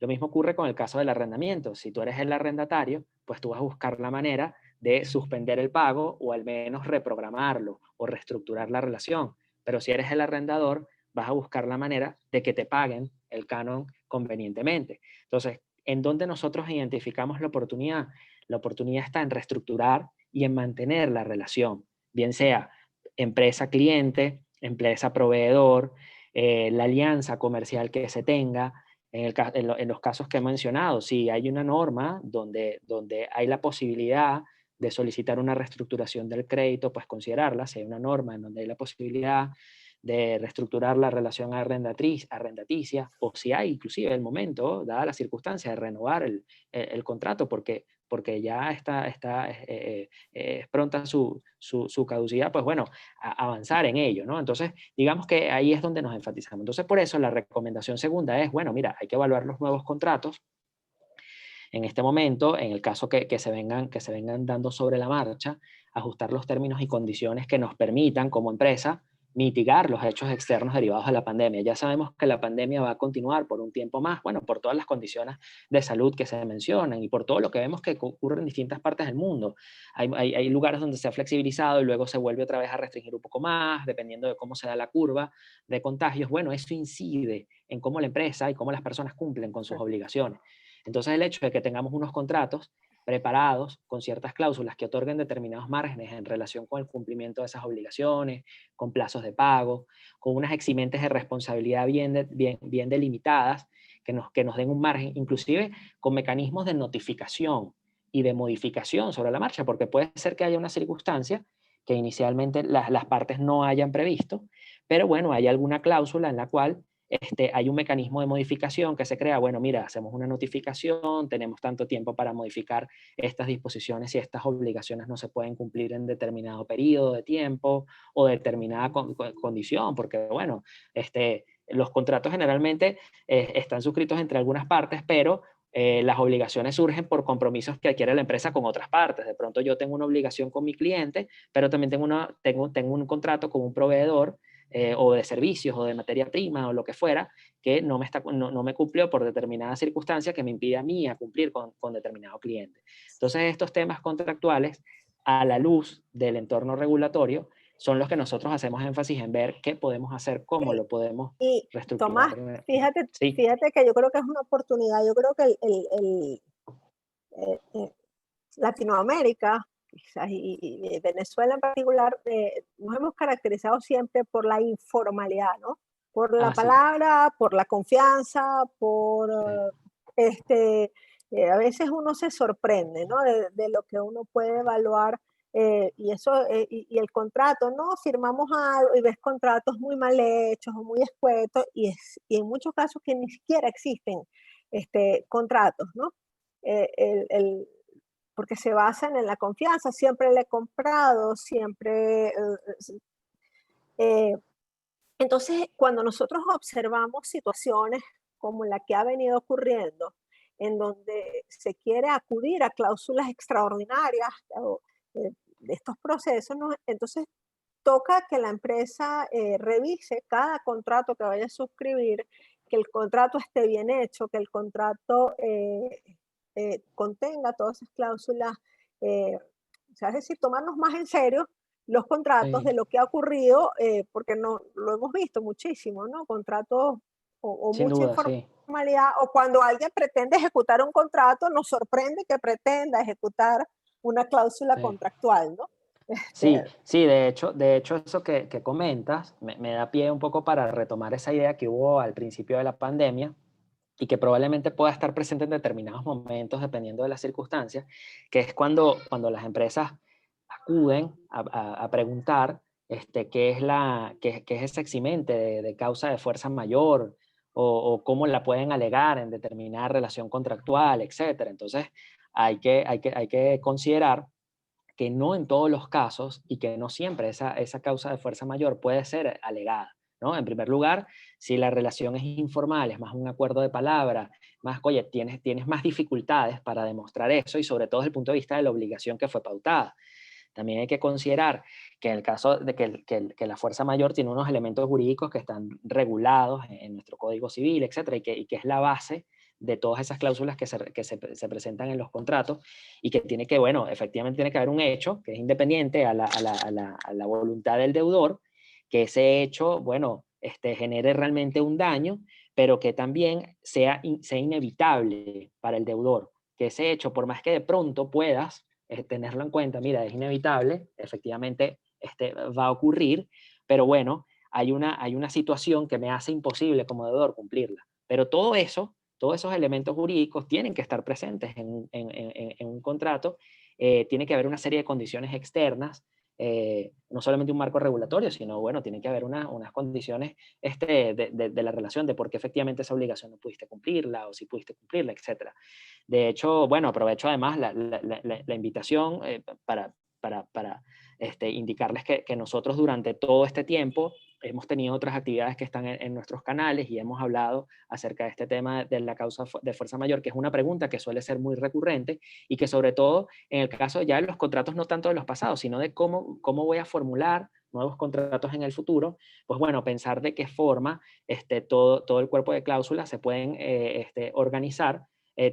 Lo mismo ocurre con el caso del arrendamiento. Si tú eres el arrendatario, pues tú vas a buscar la manera de suspender el pago o al menos reprogramarlo o reestructurar la relación. Pero si eres el arrendador, vas a buscar la manera de que te paguen el canon convenientemente. Entonces, ¿en dónde nosotros identificamos la oportunidad? La oportunidad está en reestructurar y en mantener la relación, bien sea empresa-cliente, empresa-proveedor, la alianza comercial que se tenga. En los casos que he mencionado, si hay una norma donde hay la posibilidad de solicitar una reestructuración del crédito, pues considerarla. Si hay una norma en donde hay la posibilidad de reestructurar la relación arrendaticia, o si hay inclusive el momento, dada la circunstancia, de renovar el contrato porque ya es pronta su caducidad, pues bueno, avanzar en ello, ¿no? Entonces, digamos que ahí es donde nos enfatizamos. Entonces, por eso la recomendación segunda es, bueno, mira, hay que evaluar los nuevos contratos en este momento, en el caso que se vengan dando sobre la marcha, ajustar los términos y condiciones que nos permitan como empresa mitigar los hechos externos derivados de la pandemia. Ya sabemos que la pandemia va a continuar por un tiempo más, bueno, por todas las condiciones de salud que se mencionan y por todo lo que vemos que ocurre en distintas partes del mundo. Hay lugares donde se ha flexibilizado y luego se vuelve otra vez a restringir un poco más, dependiendo de cómo se da la curva de contagios. Bueno, eso incide en cómo la empresa y cómo las personas cumplen con sus obligaciones. Entonces, el hecho de que tengamos unos contratos preparados con ciertas cláusulas que otorguen determinados márgenes en relación con el cumplimiento de esas obligaciones, con plazos de pago, con unas eximentes de responsabilidad bien delimitadas, que nos den un margen, inclusive con mecanismos de notificación y de modificación sobre la marcha, porque puede ser que haya una circunstancia que inicialmente las partes no hayan previsto, pero bueno, hay alguna cláusula en la cual hay un mecanismo de modificación que se crea. Bueno, mira, hacemos una notificación, tenemos tanto tiempo para modificar estas disposiciones y estas obligaciones no se pueden cumplir en determinado periodo de tiempo o determinada condición, porque bueno, los contratos generalmente están suscritos entre algunas partes, pero las obligaciones surgen por compromisos que adquiere la empresa con otras partes. De pronto yo tengo una obligación con mi cliente, pero también tengo un contrato con un proveedor o de servicios o de materia prima o lo que fuera, que no me cumplió por determinada circunstancia que me impide a mí a cumplir con determinado cliente. Entonces estos temas contractuales, a la luz del entorno regulatorio, son los que nosotros hacemos énfasis en ver qué podemos hacer, cómo Sí. lo podemos Y Tomás, reestructurar. Sí, fíjate que yo creo que es una oportunidad. Yo creo que eh, eh, Latinoamérica, quizás, y Venezuela en particular, nos hemos caracterizado siempre por la informalidad, ¿no? Por la sí, palabra, por la confianza, sí, a veces uno se sorprende, ¿no? De lo que uno puede evaluar. Y el contrato, ¿no? Firmamos algo y ves contratos muy mal hechos o muy escuetos, y en muchos casos que ni siquiera existen contratos, ¿no? El porque se basan en la confianza, siempre le he comprado, siempre. Eh, entonces, cuando nosotros observamos situaciones como la que ha venido ocurriendo, en donde se quiere acudir a cláusulas extraordinarias de estos procesos, ¿no? Entonces toca que la empresa revise cada contrato que vaya a suscribir, que el contrato esté bien hecho, que el contrato contenga todas esas cláusulas, eh, o sea, es decir, tomarnos más en serio los contratos sí. de lo que ha ocurrido, porque no lo hemos visto muchísimo, ¿no? Contratos o Sin mucha duda, sí. informalidad, o cuando alguien pretende ejecutar un contrato, nos sorprende que pretenda ejecutar una cláusula Sí. contractual, ¿no? Sí, Este, sí, de hecho eso que comentas me da pie un poco para retomar esa idea que hubo al principio de la pandemia y que probablemente pueda estar presente en determinados momentos dependiendo de las circunstancias, que es cuando las empresas acuden a preguntar qué es ese eximente de causa de fuerza mayor o cómo la pueden alegar en determinada relación contractual, etcétera. Entonces hay que considerar que no en todos los casos y que no siempre esa causa de fuerza mayor puede ser alegada, ¿no? En primer lugar, si la relación es informal, es más un acuerdo de palabra, más, oye, tienes más dificultades para demostrar eso y sobre todo desde el punto de vista de la obligación que fue pautada. También hay que considerar que en el caso de que la fuerza mayor tiene unos elementos jurídicos que están regulados en nuestro Código Civil, etcétera, y que es la base de todas esas cláusulas se presentan en los contratos y que tiene que, bueno, efectivamente tiene que haber un hecho que es independiente a la voluntad del deudor, que ese hecho, bueno, genere realmente un daño, pero que también sea inevitable para el deudor, que ese hecho, por más que de pronto puedas tenerlo en cuenta, mira, es inevitable, efectivamente va a ocurrir, pero bueno, hay una situación que me hace imposible como deudor cumplirla. Pero todo eso, todos esos elementos jurídicos tienen que estar presentes en un contrato, tiene que haber una serie de condiciones externas, no solamente un marco regulatorio, sino bueno, tiene que haber unas condiciones de la relación, de por qué efectivamente esa obligación no pudiste cumplirla o si pudiste cumplirla, etcétera. De hecho, bueno, aprovecho además la invitación para indicarles que nosotros durante todo este tiempo hemos tenido otras actividades que están en nuestros canales y hemos hablado acerca de este tema de la causa de fuerza mayor, que es una pregunta que suele ser muy recurrente y que sobre todo en el caso ya de los contratos, no tanto de los pasados, sino de cómo voy a formular nuevos contratos en el futuro, pues bueno, pensar de qué forma todo el cuerpo de cláusulas se pueden organizar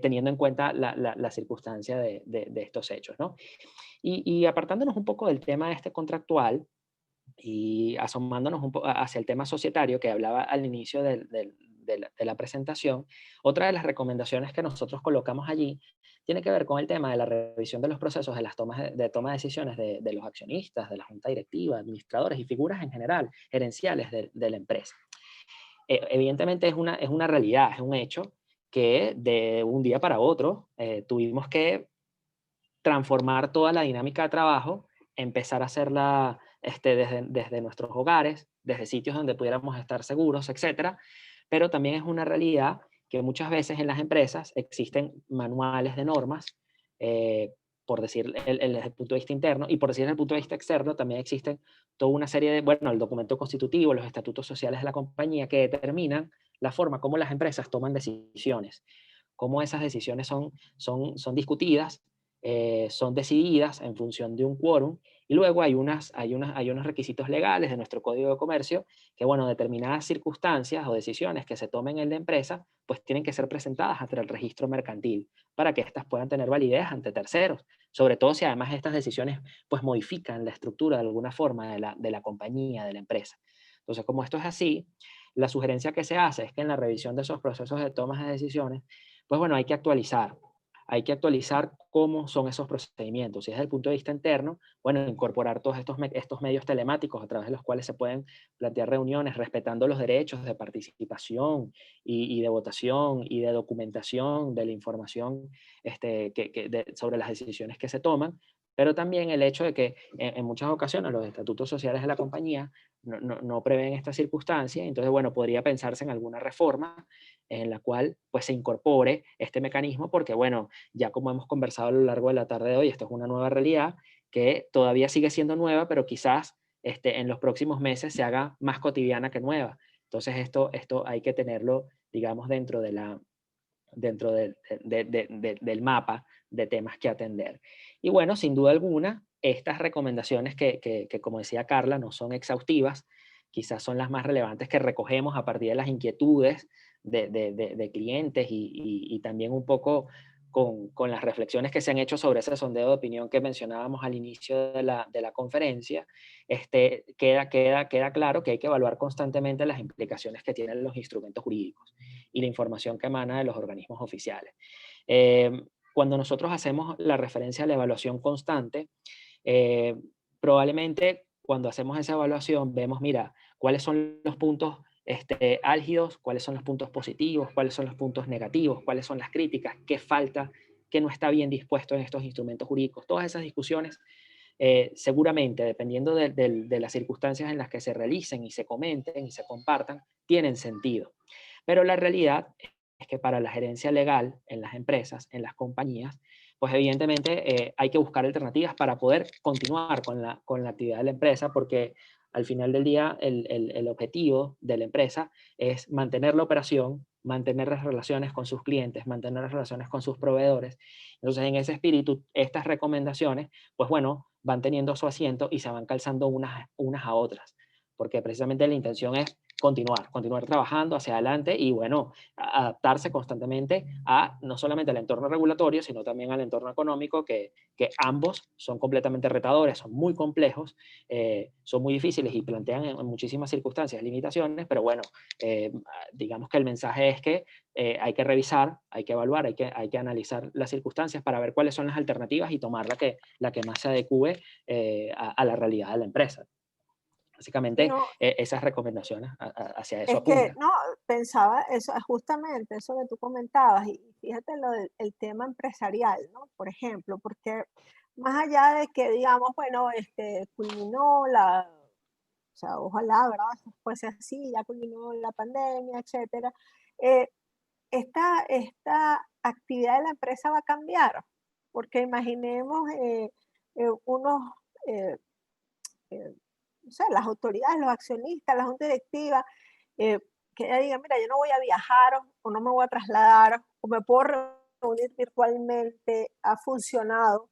teniendo en cuenta la circunstancia de estos hechos, ¿no? Y apartándonos un poco del tema contractual y asomándonos un poco hacia el tema societario que hablaba al inicio de la presentación, otra de las recomendaciones que nosotros colocamos allí tiene que ver con el tema de la revisión de los procesos de las de toma de decisiones de los accionistas, de la junta directiva, administradores y figuras en general, gerenciales de la empresa. Evidentemente es una realidad, es un hecho que de un día para otro tuvimos que transformar toda la dinámica de trabajo, empezar a hacerla desde nuestros hogares, desde sitios donde pudiéramos estar seguros, etcétera, pero también es una realidad que muchas veces en las empresas existen manuales de normas, por decir desde el punto de vista interno, y por decir desde el punto de vista externo, también existen toda una serie de, bueno, el documento constitutivo, los estatutos sociales de la compañía que determinan la forma como las empresas toman decisiones, cómo esas decisiones son discutidas, son decididas en función de un quórum, y luego hay unos requisitos legales de nuestro Código de Comercio que, bueno, determinadas circunstancias o decisiones que se tomen en la empresa, pues tienen que ser presentadas ante el registro mercantil para que éstas puedan tener validez ante terceros, sobre todo si además estas decisiones pues modifican la estructura de alguna forma de la compañía, de la empresa. Entonces, como esto es así, la sugerencia que se hace es que en la revisión de esos procesos de tomas de decisiones, pues bueno, hay que actualizar cómo son esos procedimientos. Y desde el punto de vista interno, bueno, incorporar todos estos medios telemáticos a través de los cuales se pueden plantear reuniones respetando los derechos de participación y de votación y de documentación de la información sobre las decisiones que se toman, pero también el hecho de que en muchas ocasiones los estatutos sociales de la compañía no prevén esta circunstancia, entonces, bueno, podría pensarse en alguna reforma en la cual pues se incorpore este mecanismo, porque bueno, ya como hemos conversado a lo largo de la tarde de hoy, esto es una nueva realidad que todavía sigue siendo nueva, pero quizás en los próximos meses se haga más cotidiana que nueva. Entonces esto hay que tenerlo, digamos, dentro del mapa de temas que atender. Y bueno, sin duda alguna, estas recomendaciones que, como decía Carla, no son exhaustivas, quizás son las más relevantes que recogemos a partir de las inquietudes de clientes y también un poco con las reflexiones que se han hecho sobre ese sondeo de opinión que mencionábamos al inicio de la conferencia. Queda claro que hay que evaluar constantemente las implicaciones que tienen los instrumentos jurídicos y la información que emana de los organismos oficiales. Cuando nosotros hacemos la referencia a la evaluación constante, probablemente cuando hacemos esa evaluación vemos, mira, cuáles son los puntos álgidos, cuáles son los puntos positivos, cuáles son los puntos negativos, cuáles son las críticas, qué falta, qué no está bien dispuesto en estos instrumentos jurídicos. Todas esas discusiones, seguramente, dependiendo de las circunstancias en las que se realicen y se comenten y se compartan, tienen sentido. Pero la realidad es que para la gerencia legal en las empresas, en las compañías, pues evidentemente hay que buscar alternativas para poder continuar con la actividad de la empresa, porque al final del día el objetivo de la empresa es mantener la operación, mantener las relaciones con sus clientes, mantener las relaciones con sus proveedores. Entonces, en ese espíritu, estas recomendaciones, pues bueno, van teniendo su asiento y se van calzando unas a otras, porque precisamente la intención es continuar trabajando hacia adelante y, bueno, adaptarse constantemente a no solamente al entorno regulatorio, sino también al entorno económico, que ambos son completamente retadores, son muy complejos, son muy difíciles y plantean en muchísimas circunstancias limitaciones, pero bueno, digamos que el mensaje es que hay que revisar, hay que evaluar, hay que analizar las circunstancias para ver cuáles son las alternativas y tomar la que más se adecue a la realidad de la empresa. Básicamente, No, esas recomendaciones hacia eso es que, apuntan. no, pensaba eso, justamente eso que tú comentabas, y fíjate el tema empresarial, ¿no? Por ejemplo, porque más allá de que digamos, bueno, culminó o sea, ojalá, ¿verdad? Fuese así, ya culminó la pandemia, etcétera. eh, esta actividad de la empresa va a cambiar, porque imaginemos unos, eh, eh, no sé, las autoridades, los accionistas, la junta directiva, eh, que ella diga, mira, yo no voy a viajar o no me voy a trasladar o me puedo reunir virtualmente, ha funcionado.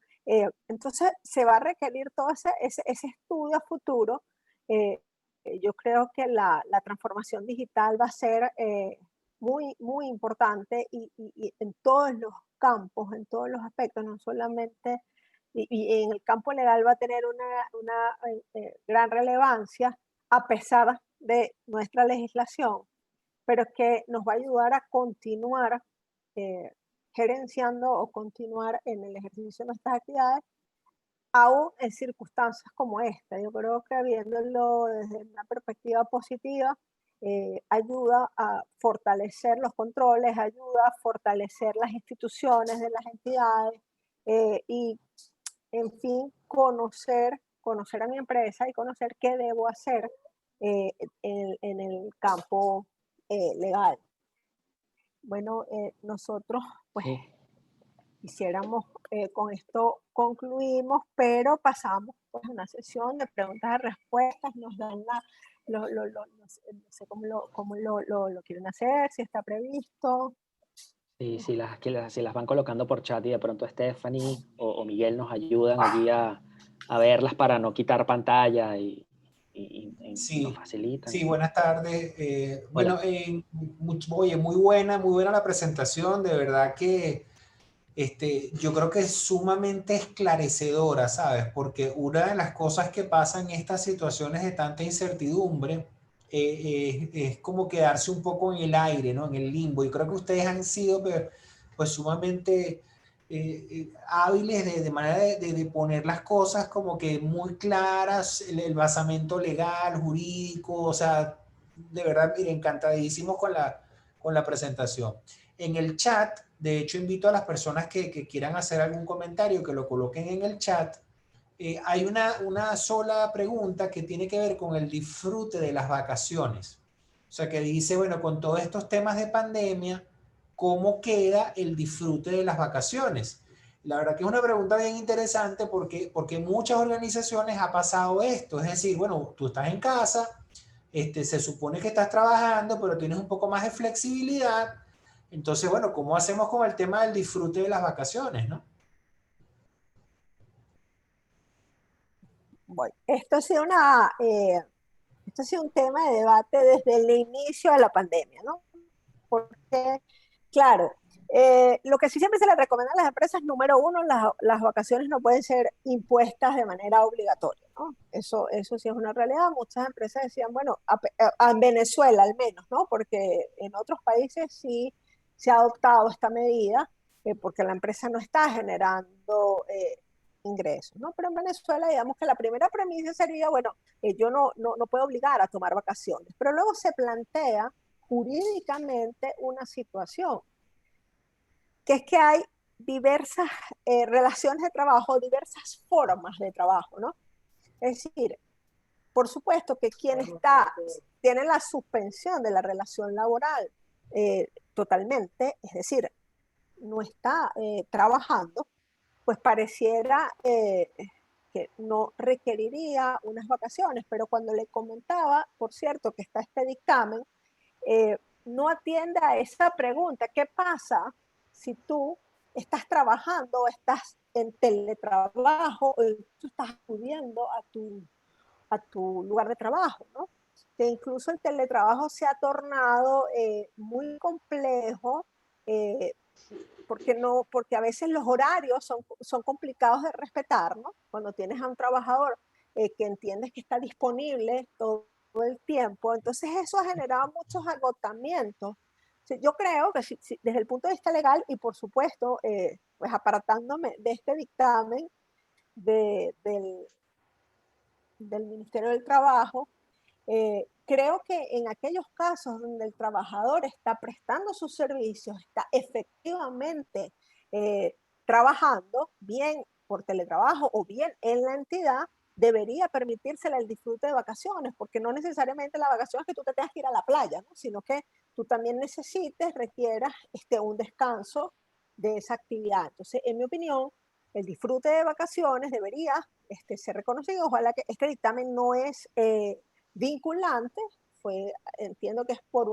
Entonces se va a requerir todo ese estudio a futuro. eh, yo creo que la transformación digital va a ser muy, muy importante y en todos los campos, en todos los aspectos, no solamente, y en el campo legal va a tener una gran relevancia a pesar de nuestra legislación, pero que nos va a ayudar a continuar eh, gerenciando o continuar en el ejercicio de nuestras actividades, aún en circunstancias como esta. Yo creo que viéndolo desde una perspectiva positiva, ayuda a fortalecer los controles, ayuda a fortalecer las instituciones de las entidades y, en fin, conocer a mi empresa y conocer qué debo hacer en el campo legal. Bueno, nosotros pues Sí. quisiéramos, con esto concluimos, pero pasamos pues una sesión de preguntas y respuestas, nos dan no sé cómo lo quieren hacer, si está previsto. Sí, si las van colocando por chat y de pronto Stephanie o Miguel nos ayudan allí a verlas para no quitar pantalla y nos Sí, facilitan. sí, buenas tardes. Hola. Bueno, oye, muy buena la presentación, de verdad que yo creo que es sumamente esclarecedora, ¿sabes? Porque una de las cosas que pasan en estas situaciones de tanta incertidumbre es como quedarse un poco en el aire, ¿no? En el limbo. Y creo que ustedes han sido pues sumamente hábiles de manera de poner las cosas como que muy claras, el basamento legal, jurídico, o sea, de verdad, mire, encantadísimos con la presentación. En el chat, de hecho, invito a las personas que quieran hacer algún comentario que lo coloquen en el chat. Hay una sola pregunta que tiene que ver con el disfrute de las vacaciones. O sea, que dice, bueno, con todos estos temas de pandemia, ¿cómo queda el disfrute de las vacaciones? La verdad que es una pregunta bien interesante porque muchas organizaciones ha pasado esto. Es decir, bueno, tú estás en casa, se supone que estás trabajando, pero tienes un poco más de flexibilidad. Entonces, bueno, ¿cómo hacemos con el tema del disfrute de las vacaciones, no? Bueno, esto ha sido un tema de debate desde el inicio de la pandemia, ¿no? Porque, claro, lo que sí siempre se le recomienda a las empresas, número uno, las vacaciones no pueden ser impuestas de manera obligatoria, ¿no? Eso sí es una realidad. Muchas empresas decían, bueno, en Venezuela al menos, ¿no? Porque en otros países sí se ha adoptado esta medida, porque la empresa no está generando ingresos, ¿no? Pero en Venezuela, digamos que la primera premisa sería, bueno, yo no puedo obligar a tomar vacaciones, pero luego se plantea jurídicamente una situación, que es que hay diversas relaciones de trabajo, diversas formas de trabajo, ¿no? Es decir, por supuesto que tiene la suspensión de la relación laboral totalmente, es decir, no está trabajando, pues pareciera que no requeriría unas vacaciones, pero cuando le comentaba, por cierto, que está este dictamen, no atiende a esa pregunta. ¿Qué pasa si tú estás trabajando o estás en teletrabajo o tú estás acudiendo a tu lugar de trabajo, ¿no? Que incluso el teletrabajo se ha tornado muy complejo, eh, porque a veces los horarios son complicados de respetar, ¿no? Cuando tienes a un trabajador que entiendes que está disponible todo el tiempo, entonces eso ha generado muchos agotamientos. Yo creo que desde el punto de vista legal y por supuesto, pues apartándome de este dictamen del Ministerio del Trabajo, creo que en aquellos casos donde el trabajador está prestando sus servicios, está efectivamente trabajando, bien por teletrabajo o bien en la entidad, debería permitírsele el disfrute de vacaciones, porque no necesariamente la vacación es que tú te tengas que ir a la playa, ¿no? Sino que tú también requieras un descanso de esa actividad. Entonces, en mi opinión, el disfrute de vacaciones debería ser reconocido. Ojalá que este dictamen no es vinculante, entiendo que es por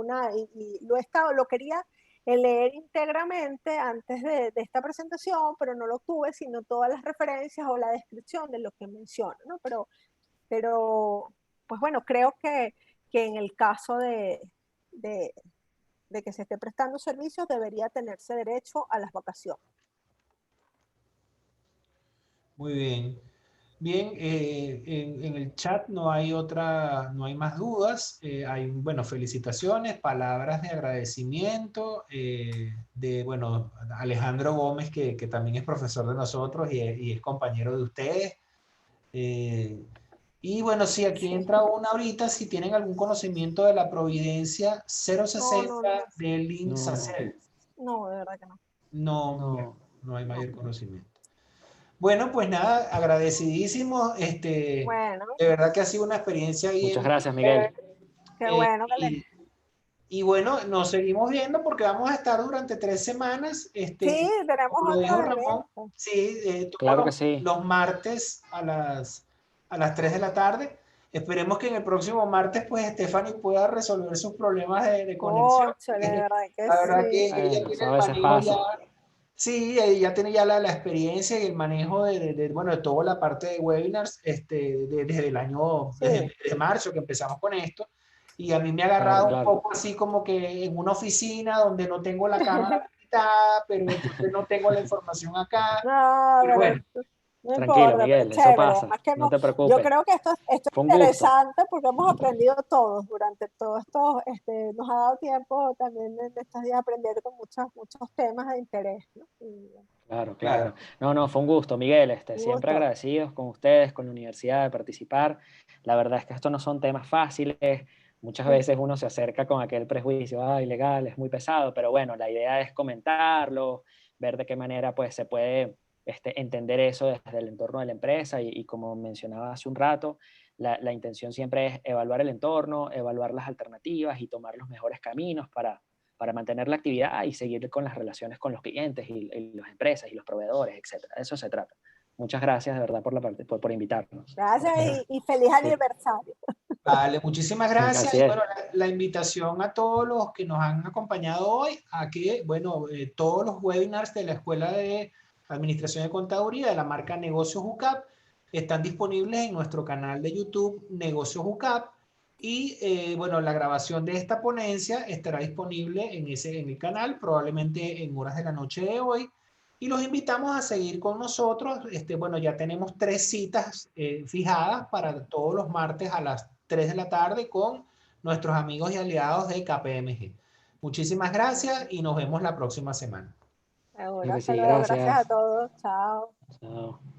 y lo quería leer íntegramente antes de esta presentación, pero no lo tuve, sino todas las referencias o la descripción de lo que menciona, ¿no? Pues bueno, creo que en el caso de, de que se esté prestando servicios debería tenerse derecho a las vacaciones. Muy bien. Bien, en el chat no hay no hay más dudas. Bueno, felicitaciones, palabras de agradecimiento bueno, Alejandro Gómez, que también es profesor de nosotros y es compañero de ustedes. Y bueno, si aquí entra una ahorita, si tienen algún conocimiento de la Providencia 060 del INSACEL. No, de verdad que no. No hay mayor conocimiento. Bueno, pues nada, agradecidísimo. Bueno. De verdad que ha sido una experiencia bien. Muchas gracias, Miguel. Qué bueno que Y bueno, nos seguimos viendo porque vamos a estar durante 3 semanas. Sí, tenemos Como lo dijo otro Ramón, evento. sí, Claro que todos sí. los martes a las 3 de la tarde. Esperemos que en el próximo martes, pues, Stephanie pueda resolver sus problemas de conexión. Cónchale, de verdad que La verdad sí. que ella Bueno, tiene eso a el veces manejo ya. pasa. Sí, ella tiene ya la experiencia y el manejo bueno, de toda la parte de webinars desde el año, Sí. desde marzo que empezamos con esto. Y a mí me ha Claro, agarrado un claro. poco así como que en una oficina donde no tengo la cámara habilitada, pero entonces no tengo la información acá. No, Pero pero bueno, no Tranquilo, importa, pero Miguel, eso chévere. pasa. Además que No te yo preocupes. creo que esto es Fue un gusto. interesante porque hemos aprendido todos durante todo esto. Nos ha dado tiempo también en estos días aprender con muchos temas de interés, ¿no? Claro, claro. claro. No, fue un gusto, Miguel. Un Siempre gusto. agradecidos con ustedes, con la universidad, de participar. La verdad es que estos no son temas fáciles. Muchas veces uno se acerca con aquel prejuicio, ay, legal, es muy pesado, pero bueno, la idea es comentarlo, ver de qué manera pues, se puede entender eso desde el entorno de la empresa y como mencionaba hace un rato, la intención siempre es evaluar el entorno, evaluar las alternativas y tomar los mejores caminos para mantener la actividad y seguir con las relaciones con los clientes y las empresas y los proveedores, etc. De eso se trata. Muchas gracias de verdad por invitarnos. Gracias y feliz Sí. aniversario. Vale, muchísimas gracias. Así Y es. bueno, la invitación a todos los que nos han acompañado hoy a que, bueno, todos los webinars de la Escuela de Administración de Contaduría de la marca Negocios UCAP están disponibles en nuestro canal de YouTube Negocios UCAP. Y bueno, la grabación de esta ponencia estará disponible en el canal, probablemente en horas de la noche de hoy. Y los invitamos a seguir con nosotros. Bueno, ya tenemos 3 citas fijadas para todos los martes a las 3 de la tarde con nuestros amigos y aliados de KPMG. Muchísimas gracias y nos vemos la próxima semana. Seguro, Creo que hasta sí, luego. Gracias a gracias. todos. Chao. Chao.